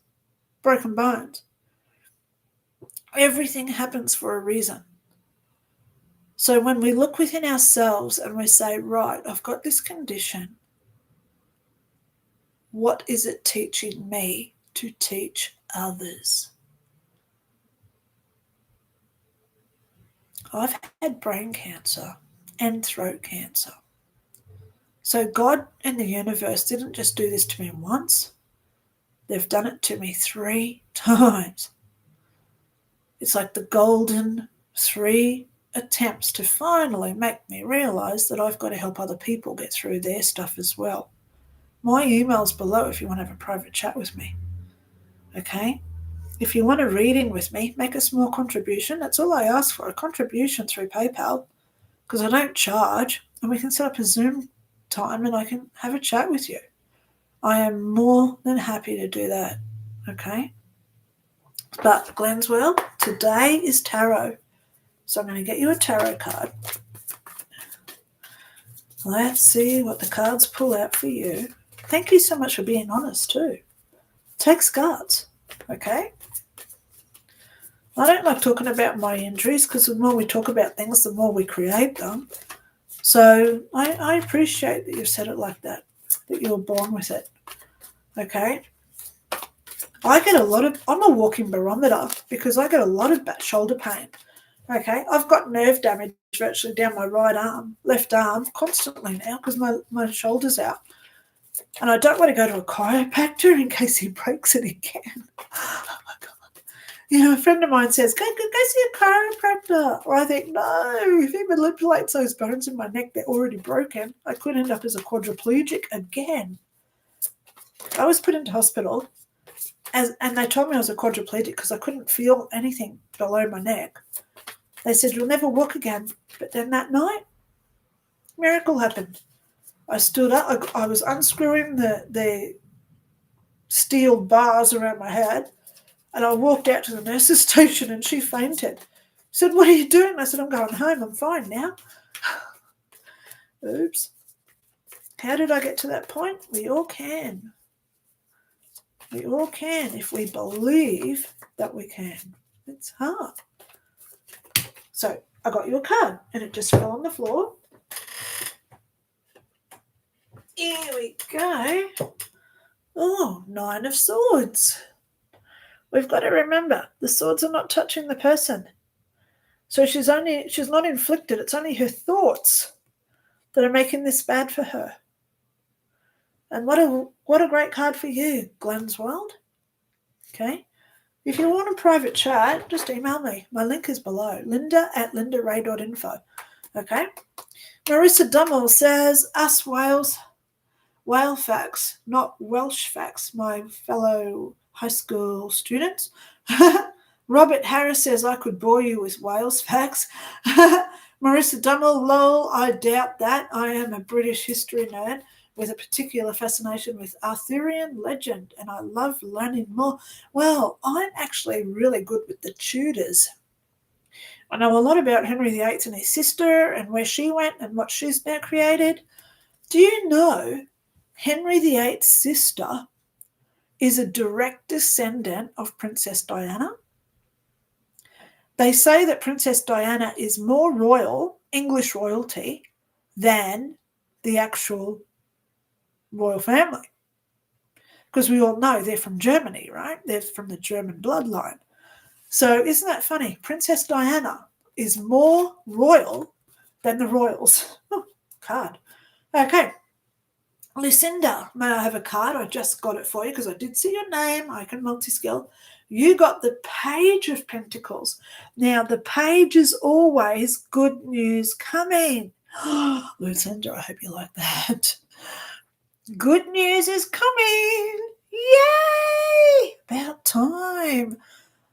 broken bones. Everything happens for a reason. So when we look within ourselves and we say, right, I've got this condition, what is it teaching me to teach others? I've had brain cancer and throat cancer. So God and the universe didn't just do this to me once. They've done it to me 3 times. It's like the golden 3 attempts to finally make me realise that I've got to help other people get through their stuff as well. My email's below if you want to have a private chat with me. Okay? If you want a reading with me, make a small contribution. That's all I ask for, a contribution through PayPal, because I don't charge, and we can set up a Zoom time and I can have a chat with you. I am more than happy to do that. Okay? But Glenn's World, today is tarot. So I'm going to get you a tarot card. Let's see what the cards pull out for you. Thank you so much for being honest too. Takes guts, okay? I don't like talking about my injuries because the more we talk about things, the more we create them. So I appreciate that you've said it like that you were born with it, okay? I get I'm a walking barometer because I get a lot of shoulder pain. Okay, I've got nerve damage virtually down my left arm, constantly now because my shoulder's out. And I don't want to go to a chiropractor in case he breaks it again. Oh, my God. You know, a friend of mine says, go see a chiropractor. Or I think, no, if he manipulates those bones in my neck, they're already broken. I could end up as a quadriplegic again. I was put into hospital, and they told me I was a quadriplegic because I couldn't feel anything below my neck. They said, you'll never walk again. But then that night, miracle happened. I stood up. I was unscrewing the steel bars around my head, and I walked out to the nurse's station, and she fainted. She said, what are you doing? I said, I'm going home. I'm fine now. Oops. How did I get to that point? We all can. We all can if we believe that we can. It's hard. So I got you a card, and it just fell on the floor. Here we go. Oh, 9 of Swords. We've got to remember, the swords are not touching the person. So she's not inflicted. It's only her thoughts that are making this bad for her. And what a great card for you, Glenn's World. Okay. If you want a private chat, just email me. My link is below, linda@lindaray.info. Okay? Marissa Dummel says, us Wales, whale facts, not Welsh facts, my fellow high school students. Robert Harris says, I could bore you with Wales facts. Marissa Dummel, lol, I doubt that. I am a British history nerd with a particular fascination with Arthurian legend, and I love learning more. Well, I'm actually really good with the Tudors. I know a lot about Henry VIII and his sister and where she went and what she's now created. Do you know Henry VIII's sister is a direct descendant of Princess Diana? They say that Princess Diana is more royal, English royalty, than the actual royal family, because we all know they're from Germany, right? They're from the German bloodline. So isn't that funny? Princess Diana is more royal than the royals. Oh, card. Okay. Lucinda, may I have a card? I just got it for you because I did see your name. I can multi-skill. You got the Page of Pentacles. Now, the page is always good news coming. Lucinda, I hope you like that. Good news is coming. Yay! About time.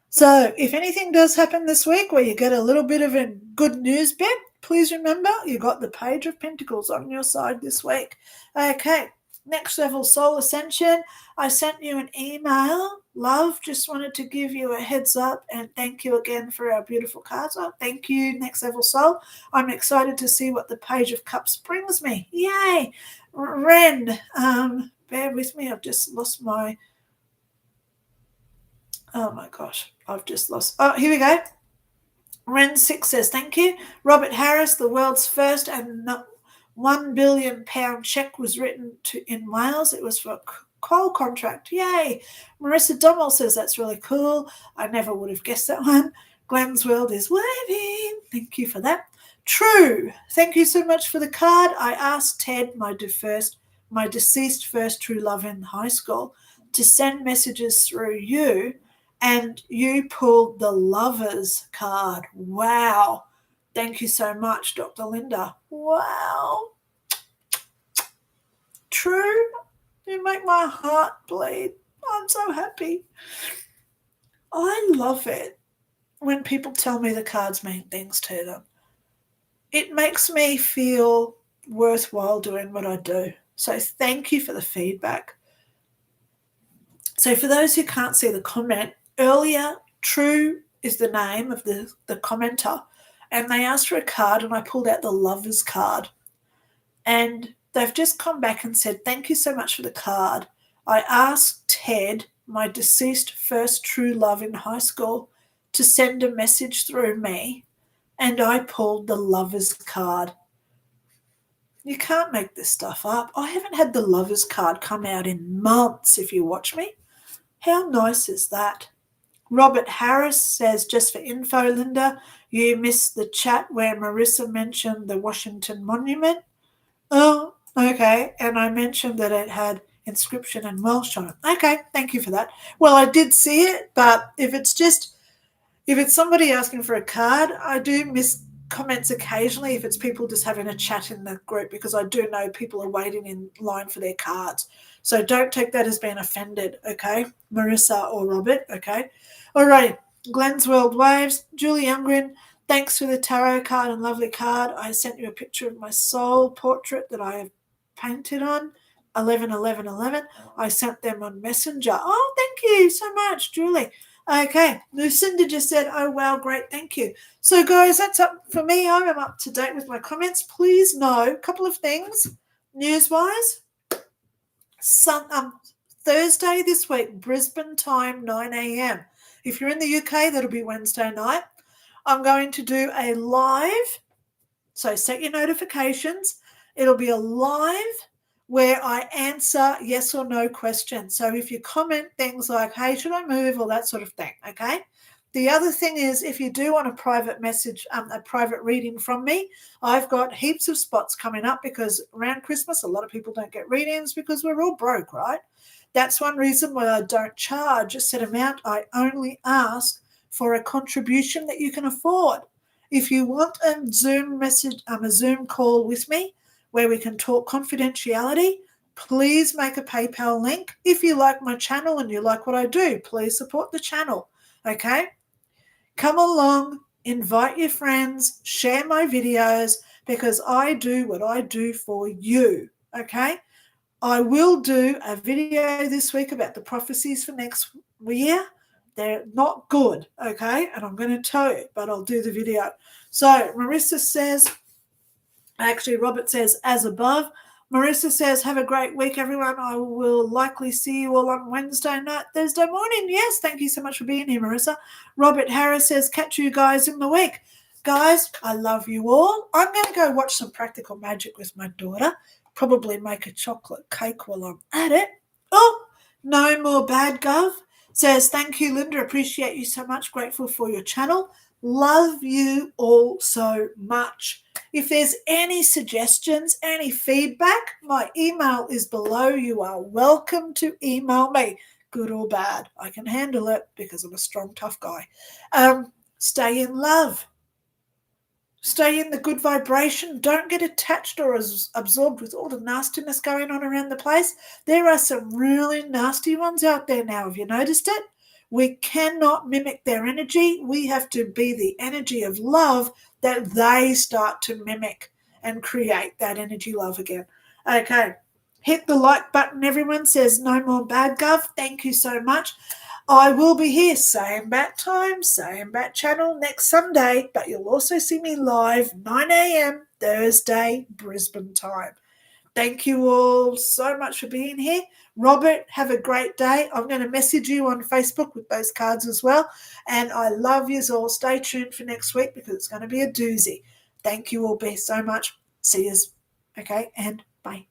So if anything does happen this week where you get a little bit of a good news bit, please remember you got the Page of Pentacles on your side this week. Okay. Next Level Soul Ascension, I sent you an email. Love, just wanted to give you a heads up and thank you again for our beautiful cards. Oh, thank you, Next Level Soul. I'm excited to see what the Page of Cups brings me. Yay! Ren, bear with me. I've just lost my... Oh, my gosh. I've just lost... Oh, here we go. Ren 6 says, thank you. Robert Harris, the world's first and £1 billion cheque was written in Wales. It was for a coal contract. Yay. Marissa Dommel says, that's really cool. I never would have guessed that one. Glenn's world is waving. Thank you for that. True. Thank you so much for the card. I asked Ted, my deceased first true love in high school, to send messages through you, and you pulled the Lovers card. Wow. Thank you so much, Dr. Lynda. Wow. True. You make my heart bleed. I'm so happy. I love it when people tell me the cards mean things to them. It makes me feel worthwhile doing what I do. So thank you for the feedback. So for those who can't see the comment, earlier, True is the name of the commenter, and they asked for a card, and I pulled out the Lovers card. And they've just come back and said, thank you so much for the card. I asked Ted, my deceased first true love in high school, to send a message through me, and I pulled the Lovers card. You can't make this stuff up. I haven't had the Lovers card come out in months, if you watch me. How nice is that? Robert Harris says, just for info, Linda, you missed the chat where Marissa mentioned the Washington Monument. Oh, okay. And I mentioned that it had inscription in Welsh on it. Okay, thank you for that. Well, I did see it, but if it's somebody asking for a card, I do miss comments occasionally if it's people just having a chat in the group, because I do know people are waiting in line for their cards. So don't take that as being offended, okay? Marissa or Robert, okay? All right, Glenn's World Waves. Julie Youngren, thanks for the tarot card and lovely card. I sent you a picture of my soul portrait that I have painted on, 11/11/11. I sent them on Messenger. Oh, thank you so much, Julie. Okay, Lucinda just said, oh, wow, great, thank you. So, guys, that's up for me. I am up to date with my comments. Please know a couple of things news-wise. Thursday this week, Brisbane time, 9 a.m. If you're in the UK, that'll be Wednesday night. I'm going to do a live, so set your notifications. It'll be a live where I answer yes or no questions. So if you comment things like, hey, should I move, or that sort of thing, okay? The other thing is, if you do want a private message, a private reading from me, I've got heaps of spots coming up, because around Christmas, a lot of people don't get readings because we're all broke, right? That's one reason why I don't charge a set amount. I only ask for a contribution that you can afford. If you want a Zoom message, a Zoom call with me where we can talk confidentiality, please make a PayPal link. If you like my channel and you like what I do, please support the channel, okay? Come along, invite your friends, share my videos, because I do what I do for you, okay? I will do a video this week about the prophecies for next year. They're not good, okay? And I'm going to tell you, but I'll do the video. So Marissa says, actually Robert says, as above. Marissa says, have a great week, everyone. I will likely see you all on Wednesday night, Thursday morning. Yes, thank you so much for being here, Marissa. Robert Harris says, catch you guys in the week. Guys, I love you all. I'm going to go watch some practical magic with my daughter. Probably make a chocolate cake while I'm at it. Oh, no more bad gov. Says, thank you, Linda. Appreciate you so much. Grateful for your channel. Love you all so much. If there's any suggestions, any feedback, my email is below. You are welcome to email me, good or bad. I can handle it because I'm a strong, tough guy. Stay in love. Stay in the good vibration. Don't get attached or absorbed with all the nastiness going on around the place. There are some really nasty ones out there now. Have you noticed it? We cannot mimic their energy. We have to be the energy of love that they start to mimic and create that energy love again. Okay. Hit the like button, everyone. Says no more bad gov. Thank you so much. I will be here, same bat time, same bat channel next Sunday, but you'll also see me live 9 a.m. Thursday, Brisbane time. Thank you all so much for being here. Robert, have a great day. I'm going to message you on Facebook with those cards as well. And I love you all. Stay tuned for next week because it's going to be a doozy. Thank you all so much. See yous. Okay, and bye.